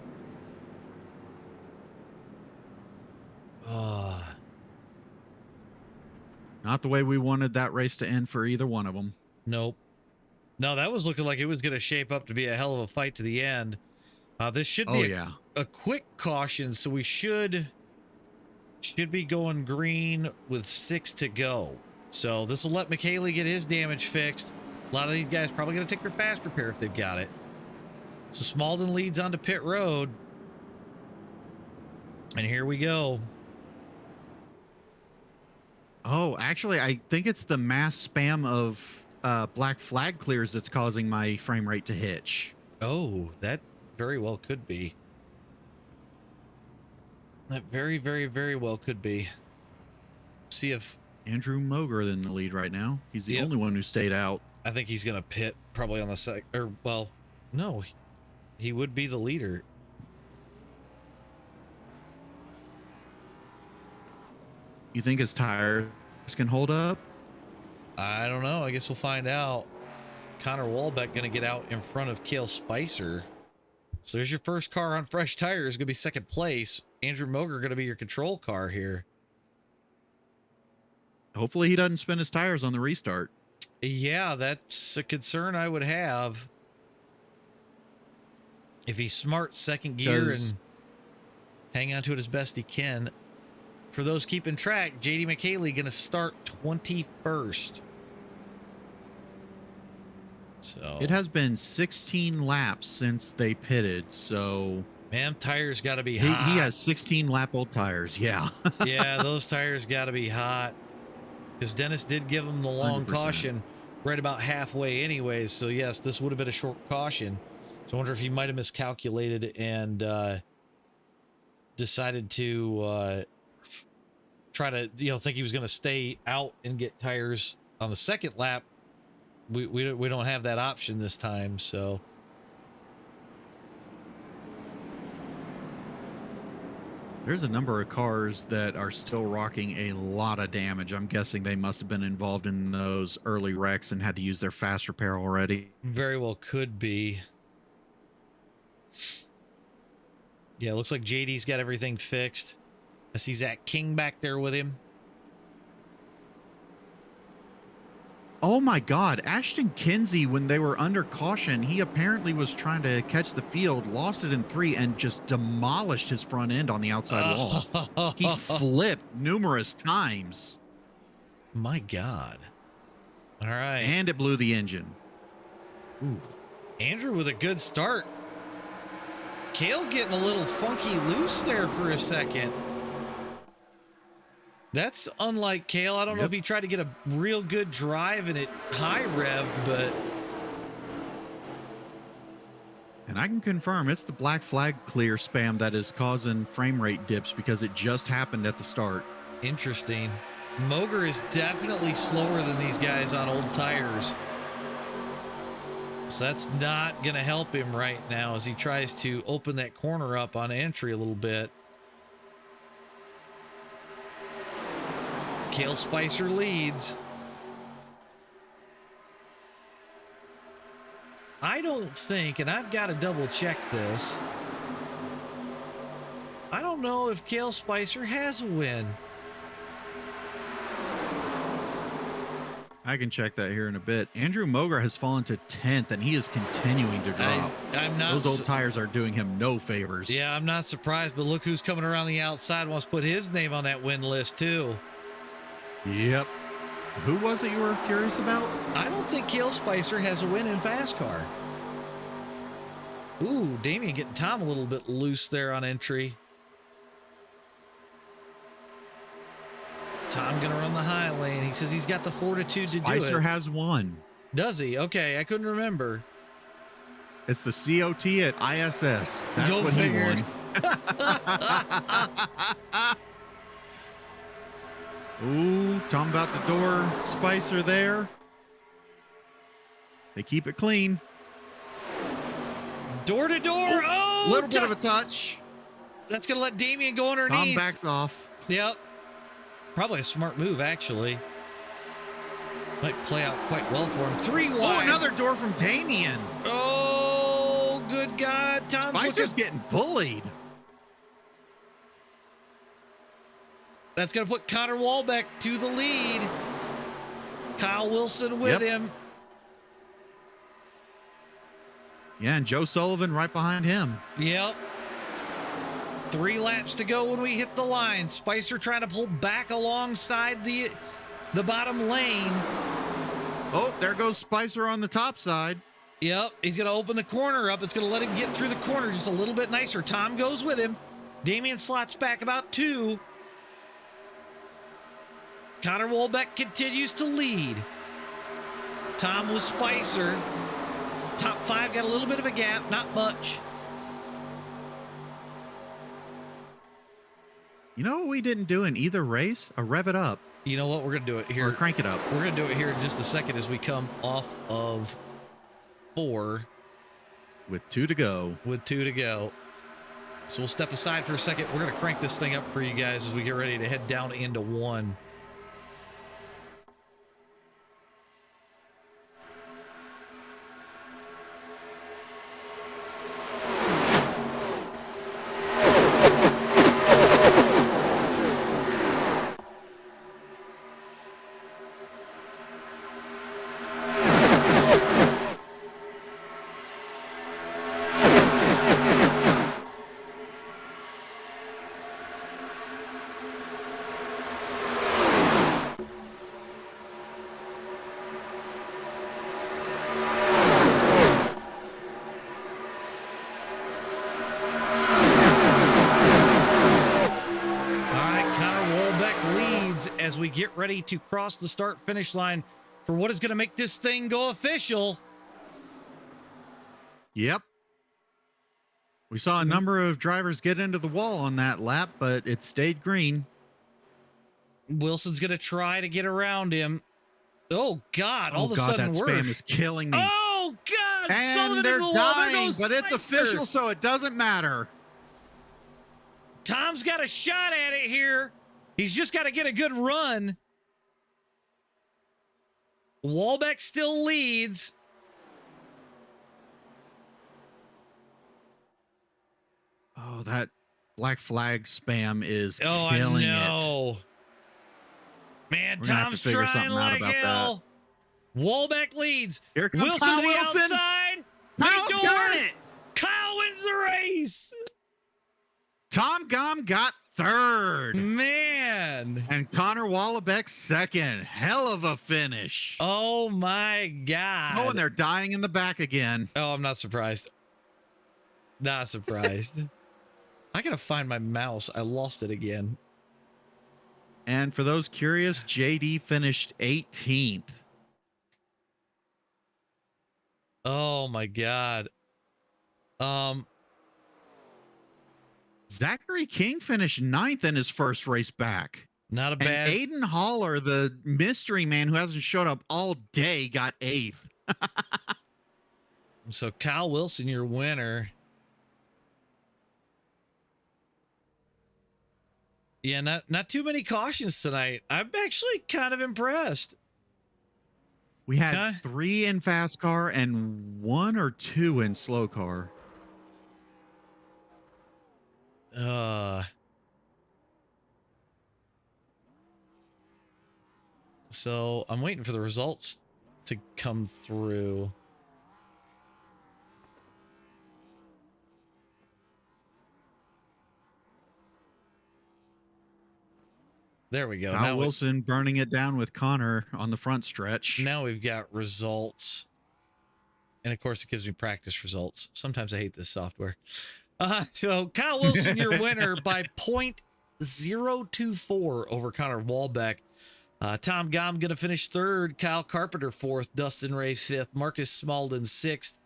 Not the way we wanted that race to end for either one of them. Nope. No, that was looking like it was going to shape up to be a hell of a fight to the end. This should be a quick caution, so we should be going green with 6 to go. So this will let McKaylee get his damage fixed. A lot of these guys probably going to take their fast repair if they've got it. So Smalden leads onto pit road. And here we go. Oh, actually, I think it's the mass spam of black flag clears that's causing my frame rate to hitch. Oh, that very well could be. That very, very, very well could be. See if Andrew Moger in the lead right now. He's the only one who stayed out. I think he's going to pit probably on the no, he would be the leader. You think his tires can hold up? I don't know. I guess we'll find out. Connor Walbeck going to get out in front of Cale Spicer. So there's your first car on fresh tires. Going to be second place. Andrew Moger going to be your control car here. Hopefully he doesn't spin his tires on the restart. Yeah, that's a concern I would have. If he's smart, second gear and hang on to it as best he can. For those keeping track, JD McHaley going to start 21st. So it has been 16 laps since they pitted, so man, tires got to be hot. He has 16 lap old tires. Yeah. Yeah, those tires got to be hot. Because Dennis did give him the long 100%. caution right about halfway anyways. So yes, this would have been a short caution. So I wonder if he might have miscalculated and decided to try to, think he was going to stay out and get tires on the second lap. We don't have that option this time, so. There's a number of cars that are still rocking a lot of damage. I'm guessing they must have been involved in those early wrecks and had to use their fast repair already. Very well could be. Yeah, it looks like JD's got everything fixed. I see Zach King back there with him. Oh my God, Ashton Kinsey, when they were under caution, he apparently was trying to catch the field, lost it in 3, and just demolished his front end on the outside wall. He flipped numerous times. My God. All right. And it blew the engine. Ooh. Andrew with a good start. Cale getting a little funky loose there for a second. That's unlike Cale. I don't know if he tried to get a real good drive and it high revved, but. And I can confirm it's the black flag clear spam that is causing frame rate dips because it just happened at the start. Interesting. Moger is definitely slower than these guys on old tires. So that's not going to help him right now as he tries to open that corner up on entry a little bit. Cale Spicer leads. I don't think, and I've got to double check this, I don't know if Cale Spicer has a win. I can check that here in a bit. Andrew Moger has fallen to 10th, and he is continuing to drop. I'm not. Those old tires are doing him no favors. Yeah, I'm not surprised, but look who's coming around the outside, wants to put his name on that win list, too. Yep. Who was it you were curious about? I don't think Cale Spicer has a win in FASCAR. Ooh, Damian getting Tom a little bit loose there on entry. Tom gonna run the high lane. He says he's got the fortitude to do it. Spicer has won. Does he? Okay, I couldn't remember. It's the COT at ISS. That's Go what figure. he won. Ooh, Tom about the door. Spicer there. They keep it clean. Door to door. Oh, little bit of a touch. That's gonna let Damian go underneath. Tom backs off. Yep. Probably a smart move, actually. Might play out quite well for him. 3 wide. Oh, another door from Damian. Oh, good God. Tom's Spicer's getting bullied. That's going to put Connor Walbeck to the lead. Kyle Wilson with him. Yeah, and Joe Sullivan right behind him. Yep. 3 laps to go when we hit the line. Spicer trying to pull back alongside the bottom lane. Oh, there goes Spicer on the top side. Yep, he's going to open the corner up. It's going to let him get through the corner just a little bit nicer. Tom goes with him. Damian slots back about 2. Connor Walbeck continues to lead. Tom with Spicer. Top 5 got a little bit of a gap, not much. You know what we didn't do in either race? Rev it up. You know what? We're going to do it here. Or crank it up. We're going to do it here in just a second as we come off of 4. With 2 to go. With 2 to go. So we'll step aside for a second. We're going to crank this thing up for you guys as we get ready to head down into one. As we get ready to cross the start finish line for what is going to make this thing go official. Yep. We saw a number of drivers get into the wall on that lap, but it stayed green. Wilson's going to try to get around him. Oh, God. All of a sudden, that spam is killing me. Oh, God. And Sullivan they're into the dying, wall. but it's official, so it doesn't matter. Tom's got a shot at it here. He's just got to get a good run. Walbeck still leads. Oh, that black flag spam is killing I know. it. Man, We're gonna have Tom's to figure trying something out like about hell. Walbeck leads. Here comes Wilson Kyle to the Wilson. outside. Kyle's Big got door. it. Kyle wins the race. Tom Gom got third. Man. And Connor Wallebeck second. Hell of a finish. Oh, my God. Oh, and they're dying in the back again. Oh, I'm not surprised. Not surprised. I got to find my mouse. I lost it again. And for those curious, JD finished 18th. Oh, my God. Zachary King finished 9th in his first race back. Not a bad. And Aiden Haller, the mystery man who hasn't showed up all day, got 8th. So Kyle Wilson, your winner. Yeah, not too many cautions tonight. I'm actually kind of impressed. We had Okay. 3 in FASCAR and 1 or 2 in SLOCAR. So I'm waiting for the results to come through. There we go. Kyle Wilson burning it down with Connor on the front stretch. Now we've got results. And of course, it gives me practice results. Sometimes I hate this software. So Kyle Wilson, your winner by 0.024 over Connor Walbeck. Tom Gom going to finish third. Kyle Carpenter fourth. Dustin Ray fifth. Marcus Smalden sixth.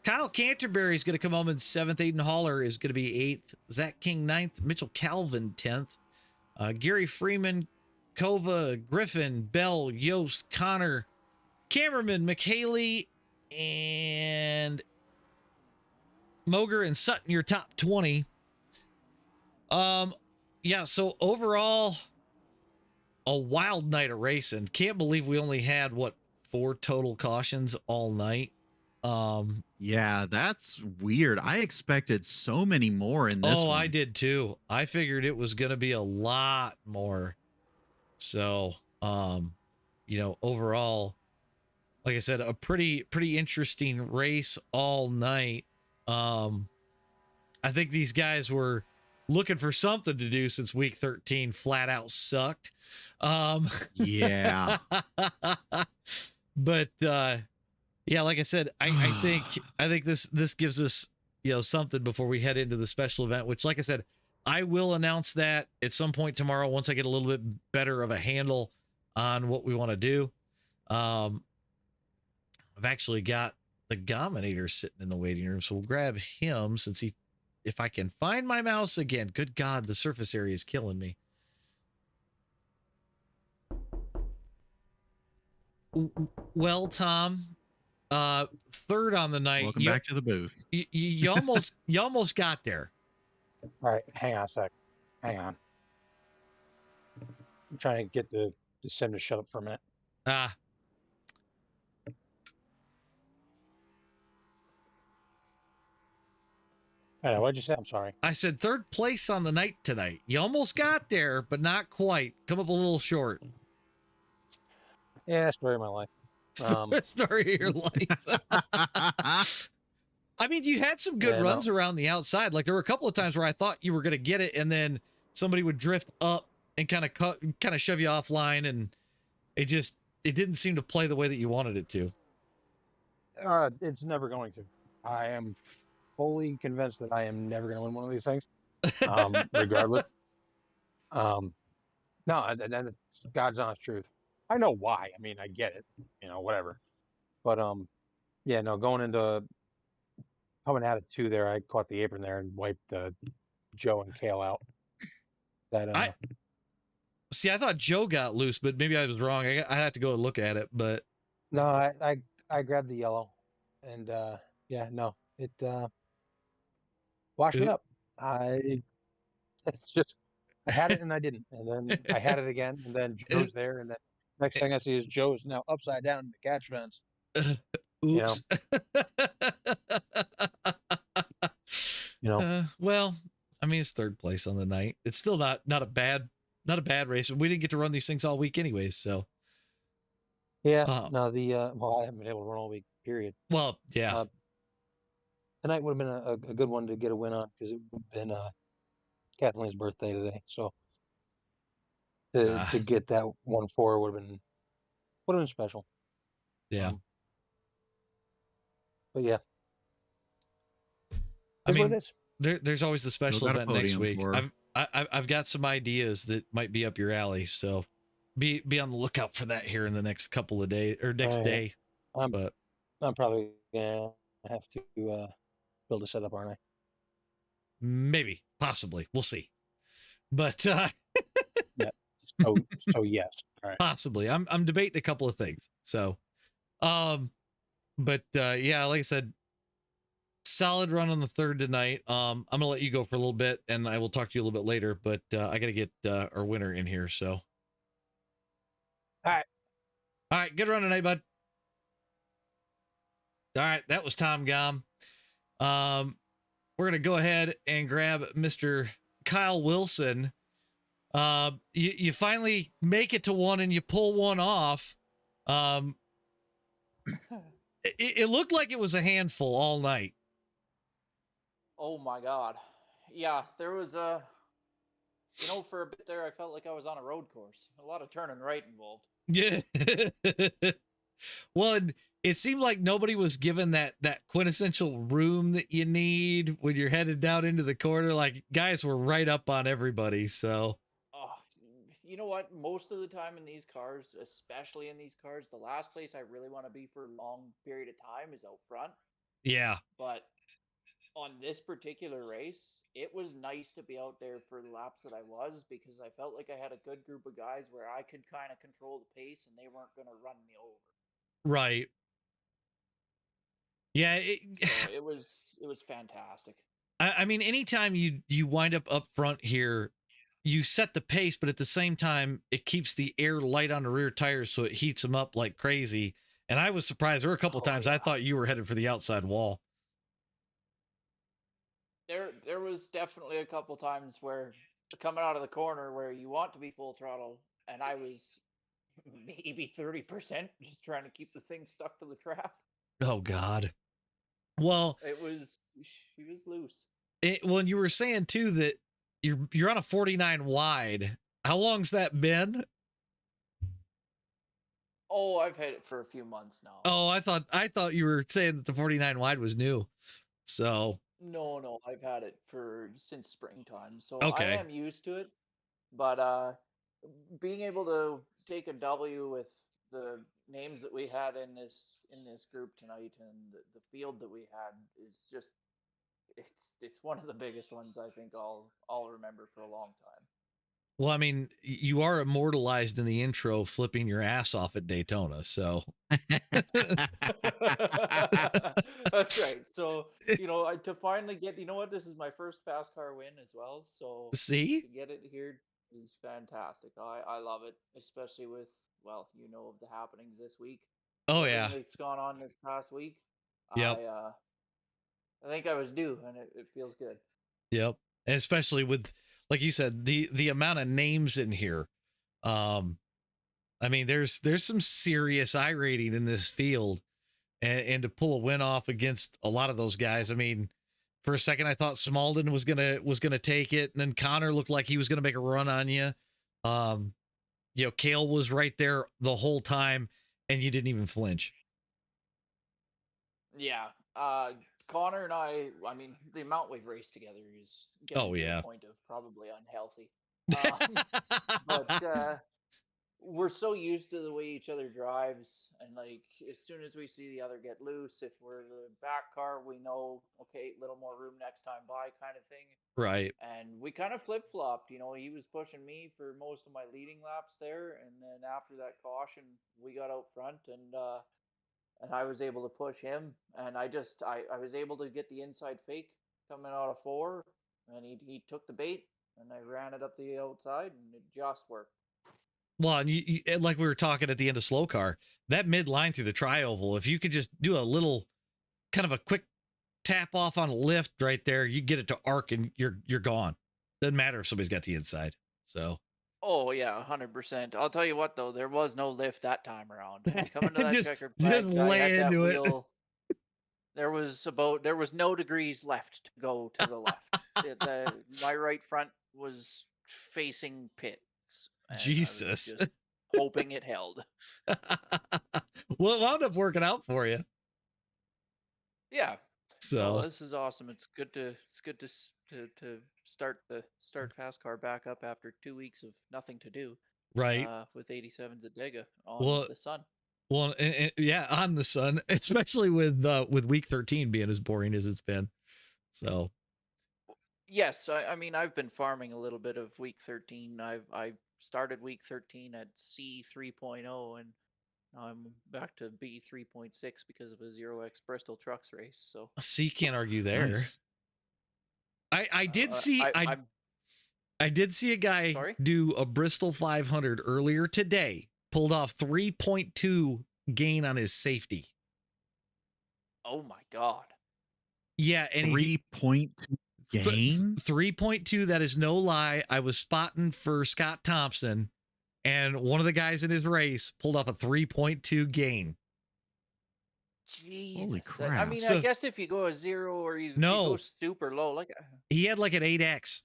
Kyle Canterbury is going to come home in seventh. Aiden Haller is going to be eighth. Zach King ninth. Mitchell Calvin 10th. Gary Freeman, Kova, Griffin, Bell, Yost, Connor, Cameraman, McHaley, and Moger and Sutton, your top 20. Yeah, so overall, a wild night of racing. Can't believe we only had, 4 total cautions all night. Yeah, that's weird. I expected so many more in this one. I did too. I figured it was going to be a lot more. So, overall, like I said, a pretty interesting race all night. I think these guys were looking for something to do since week 13 flat out sucked. Yeah. But, yeah, like I said, I think this gives us, something before we head into the special event, which, like I said, I will announce that at some point tomorrow once I get a little bit better of a handle on what we want to do. I've actually got the Gominator sitting in the waiting room, so we'll grab him if I can find my mouse again. Good God, the surface area is killing me. Well, Tom, third on the night. Welcome back to the booth. You almost got there. All right, hang on a sec. Hang on. I'm trying to get the sim to shut up for a minute. Ah, Hey, what'd you say? I'm sorry. I said third place on the night tonight. You almost got there, but not quite. Come up a little short. Yeah, story of my life. Story of your life. I mean, you had some good Yeah, runs around the outside. Like there were a couple of times where I thought you were going to get it, and then somebody would drift up and kind of shove you offline, and it didn't seem to play the way that you wanted it to. It's never going to. I am fully convinced that I am never going to win one of these things, regardless. No, and it's God's honest truth. I know why. I mean, I get it. You know, whatever. But yeah, no, going into coming out of two there, I caught the apron there and wiped Joe and Kale out. That I thought Joe got loose, but maybe I was wrong. I had to go and look at it, but no, I grabbed the yellow, and yeah, no, it washed me up. It's just I had it and I didn't, and then I had it again, and then Joe's there, and then next thing I see is Joe's now upside down in the catch fence. oops. You know, well, I mean, it's third place on the night. It's still not a bad race. We didn't get to run these things all week anyways, so yeah. No, well, I haven't been able to run all week. Period. Well, yeah. Tonight would have been a good one to get a win on because it would have been Kathleen's birthday today. So to get that 1-4 would have been special. Yeah. But yeah. I mean, there's always the special event next week. I've got some ideas that might be up your alley, so be on the lookout for that here in the next couple of days or next day. But I'm probably gonna have to build a setup, aren't I? Maybe, possibly, we'll see. But yeah. So yes, all right. Possibly. I'm debating a couple of things. So, but yeah, like I said, solid run on the third tonight. I'm gonna let you go for a little bit, and I will talk to you a little bit later. But I gotta get our winner in here. So, all right, good run tonight, bud. All right, that was Tom Gom. We're gonna go ahead and grab Mr. Kyle Wilson. You finally make it to one and you pull one off. It looked like it was a handful all night. Oh my God. Yeah, there was for a bit there, I felt like I was on a road course. A lot of turning right involved. Yeah. Well, it seemed like nobody was given that quintessential room that you need when you're headed down into the corner. Like guys were right up on everybody. So, you know what? Most of the time in these cars, especially in these cars, the last place I really want to be for a long period of time is out front. Yeah. But on this particular race, it was nice to be out there for the laps that I was because I felt like I had a good group of guys where I could kind of control the pace and they weren't going to run me over. Right. Yeah. So it was fantastic. I mean, anytime you wind up front here, you set the pace, but at the same time, it keeps the air light on the rear tires, so it heats them up like crazy. And I was surprised. There were a couple of times I thought you were headed for the outside wall. There was definitely a couple times where coming out of the corner where you want to be full throttle, and I was maybe 30% just trying to keep the thing stuck to the track. Oh God. Well, she was loose. Well, you were saying too that you're on a 49 wide. How long's that been? Oh, I've had it for a few months now. Oh, I thought you were saying that the 49 wide was new. So no, I've had it since springtime. So okay. I am used to it. But being able to take a W with the names that we had in this group tonight and the field that we had is just it's one of the biggest ones I think I'll remember for a long time. Well, I mean, you are immortalized in the intro flipping your ass off at Daytona, so. That's right. So, to finally get, what, this is my first fast car win as well. So See? to get it here is fantastic. I love it, especially with, well, of the happenings this week. Oh, Everything yeah. that's gone on this past week. Yep. I think I was due, and it feels good. Yep. And especially with, like you said, the amount of names in here. I mean, there's some serious iRating in this field, and to pull a win off against a lot of those guys. I mean, for a second I thought Smalden was gonna take it, and then Connor looked like he was gonna make a run on you. Kale was right there the whole time, and you didn't even flinch. Yeah. Connor and I mean, the amount we've raced together is getting to the point of probably unhealthy. But we're so used to the way each other drives, and like as soon as we see the other get loose, if we're the back car, we know, okay, a little more room next time by, kind of thing. Right. And we kind of flip-flopped. He was pushing me for most of my leading laps there, and then after that caution, we got out front, and I was able to push him, and I was able to get the inside fake coming out of 4, and he took the bait, and I ran it up the outside, and it just worked. Well, and you like we were talking at the end of SLOCAR, that mid line through the tri-oval, if you could just do a little kind of a quick tap off on a lift right there, you get it to arc and you're gone. Doesn't matter if somebody's got the inside. So. Oh yeah, 100%. I'll tell you what though, there was no lift that time around. Coming to that checkered flag, just lay into it. Wheel, there was no degrees left to go to the left. My right front was facing pits. Jesus. Just hoping it held. Well, it wound up working out for you. Yeah. So this is awesome. It's good to start FASCAR back up after 2 weeks of nothing to do. Right. With 87's at Dega on the sun. Well, yeah, on the sun, especially with week 13 being as boring as it's been. So. Yes, I mean I've been farming a little bit of week 13. I started week 13 at C 3.0, and I'm back to B 3.6 because of a 0x Bristol Trucks race. So you can't argue there. Nice. I did see I did see a guy do a Bristol 500 earlier today. Pulled off 3.2 gain on his safety. Oh my god. Yeah, and 3.2 gain? 3.2, that is no lie. I was spotting for Scott Thompson, and one of the guys in his race pulled off a 3.2 gain. Jeez. Holy crap. I mean, I guess if you go a 0 or you go super low, like he had like an 8x.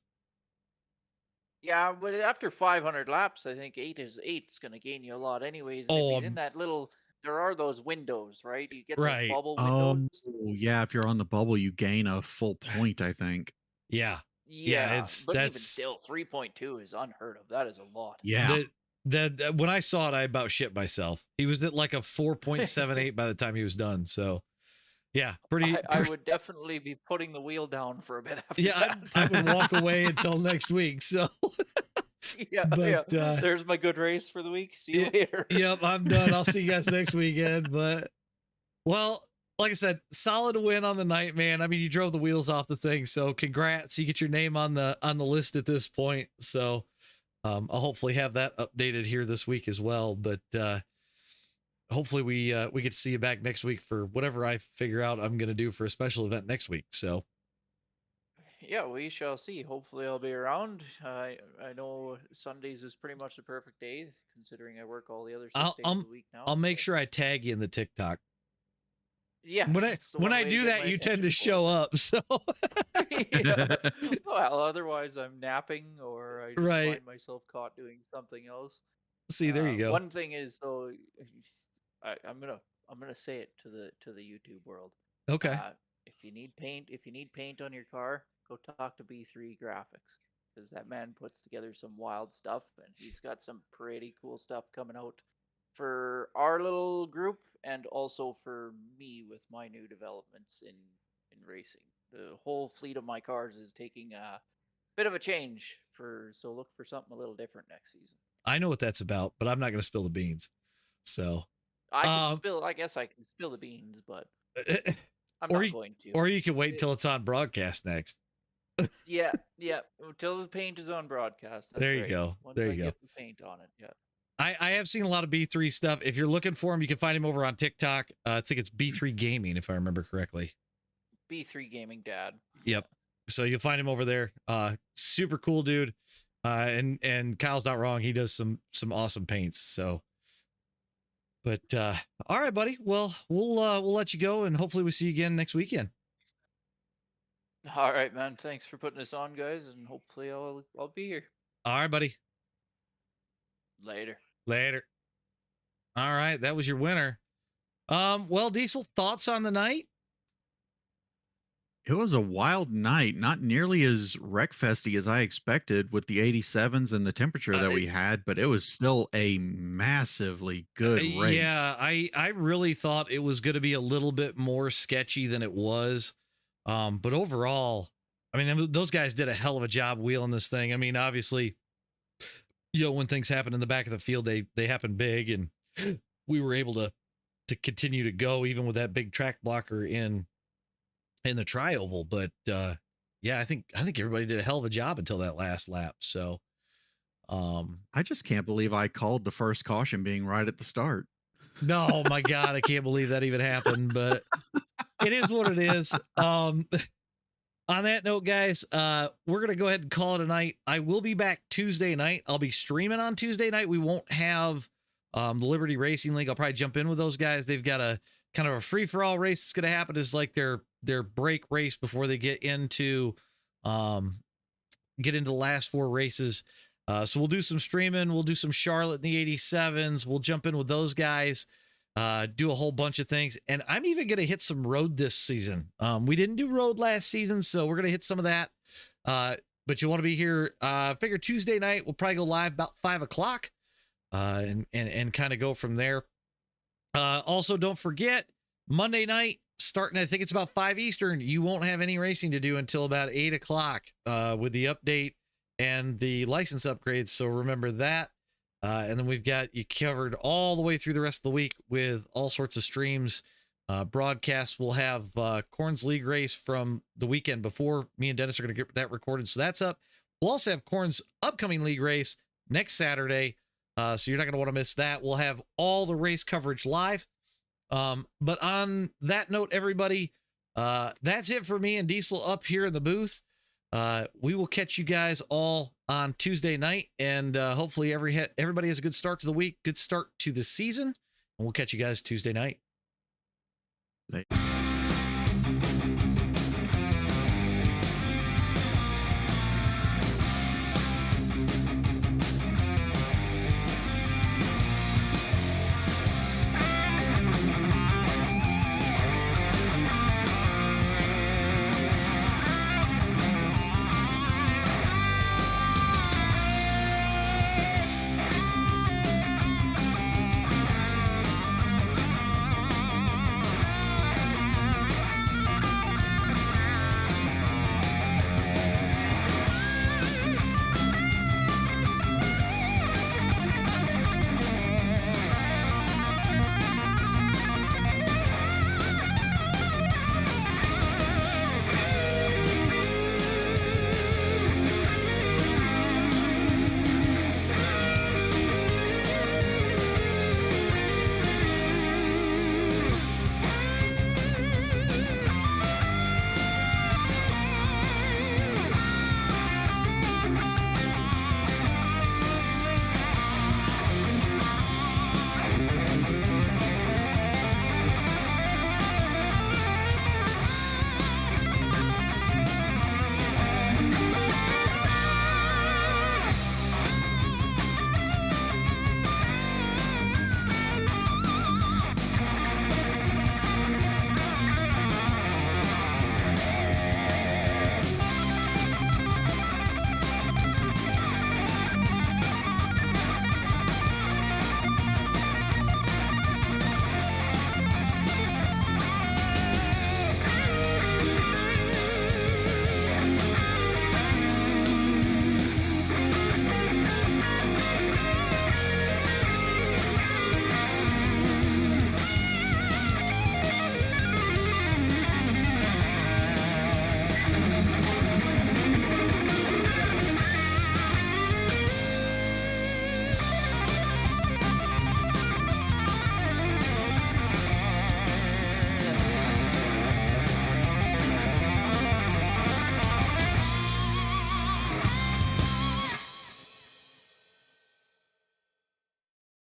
Yeah, but after 500 laps, I think 8's going to gain you a lot anyways. And if he's in that little, there are those windows, right? You get those bubble windows. Oh, yeah. If you're on the bubble, you gain a full point, I think. Yeah. Yeah, but even still, 3.2 is unheard of. That is a lot. Yeah. When I saw it, I about shit myself. He was at like a 4.78 by the time he was done. So, yeah, I would definitely be putting the wheel down for a bit after that. I would walk away until next week. So, there's my good race for the week. See you later. Yep, I'm done. I'll see you guys next weekend. But, well, like I said, solid win on the night, man. I mean, you drove the wheels off the thing, so congrats. You get your name on the list at this point. So, I'll hopefully have that updated here this week as well. But hopefully we get to see you back next week for whatever I figure out I'm going to do for a special event next week. So yeah, we shall see. Hopefully I'll be around. I know Sundays is pretty much the perfect day considering I work all the other 6 days of the week now. I'll make sure I tag you in the TikTok. Yeah. When I do that, you tend to show up. So well, otherwise I'm napping or I just find myself caught doing something else. See, there you go. One thing is though, I'm gonna say it to the YouTube world. Okay. If you need paint on your car, go talk to B3 Graphics, because that man puts together some wild stuff, and he's got some pretty cool stuff coming out for our little group and also for me with my new developments in racing. The whole fleet of my cars is taking a bit of a change look for something a little different next season. I know what that's about, but I'm not going to spill the beans. So I guess I can spill the beans, but I'm not going to. Or you can wait until it's on broadcast next. Yeah, until the paint is on broadcast. That's there you right. go. Once there I you go. get the paint on it, yeah. I have seen a lot of B3 stuff. If you're looking for him, you can find him over on TikTok. I think it's B3 Gaming, if I remember correctly. B3 Gaming Dad. Yep. So you'll find him over there. Super cool dude. And Kyle's not wrong. He does some awesome paints. So, but all right, buddy. Well, we'll let you go, and hopefully we see you again next weekend. All right, man. Thanks for putting this on, guys, and hopefully I'll be here. All right, buddy. Later. All right, that was your winner. Well, Diesel, thoughts on the night? It was a wild night, not nearly as wreckfesty as I expected with the 87s and the temperature that we had, but it was still a massively good race. Yeah, I really thought it was going to be a little bit more sketchy than it was. But overall, I mean, those guys did a hell of a job wheeling this thing. I mean, obviously, when things happen in the back of the field, they happen big, and we were able to continue to go even with that big track blocker in the tri-oval. But yeah, I think everybody did a hell of a job until that last lap. So I just can't believe I called the first caution being right at the start. No, my God, I can't believe that even happened, but it is what it is. On that note, guys, we're going to go ahead and call it a night. I will be back Tuesday night. I'll be streaming on Tuesday night. We won't have the Liberty Racing League. I'll probably jump in with those guys. They've got a kind of a free-for-all race that's going to happen. It's like their break race before they get into the last 4 races. So we'll do some streaming. We'll do some Charlotte in the 87s. We'll jump in with those guys. Do a whole bunch of things, and I'm even going to hit some road this season. We didn't do road last season, so we're going to hit some of that. But you want to be here. Figure Tuesday night we'll probably go live about 5:00, and kind of go from there. Also, don't forget Monday night starting. I think it's about 5 Eastern. You won't have any racing to do until about 8:00 with the update and the license upgrades. So remember that. And then we've got you covered all the way through the rest of the week with all sorts of streams, broadcasts. We'll have Corn's League race from the weekend before. Me and Dennis are going to get that recorded, so that's up. We'll also have Corn's upcoming league race next Saturday, so you're not going to want to miss that. We'll have all the race coverage live. But on that note, everybody, that's it for me and Diesel up here in the booth. We will catch you guys all on Tuesday night, and hopefully everybody has a good start to the week, good start to the season, and we'll catch you guys Tuesday night.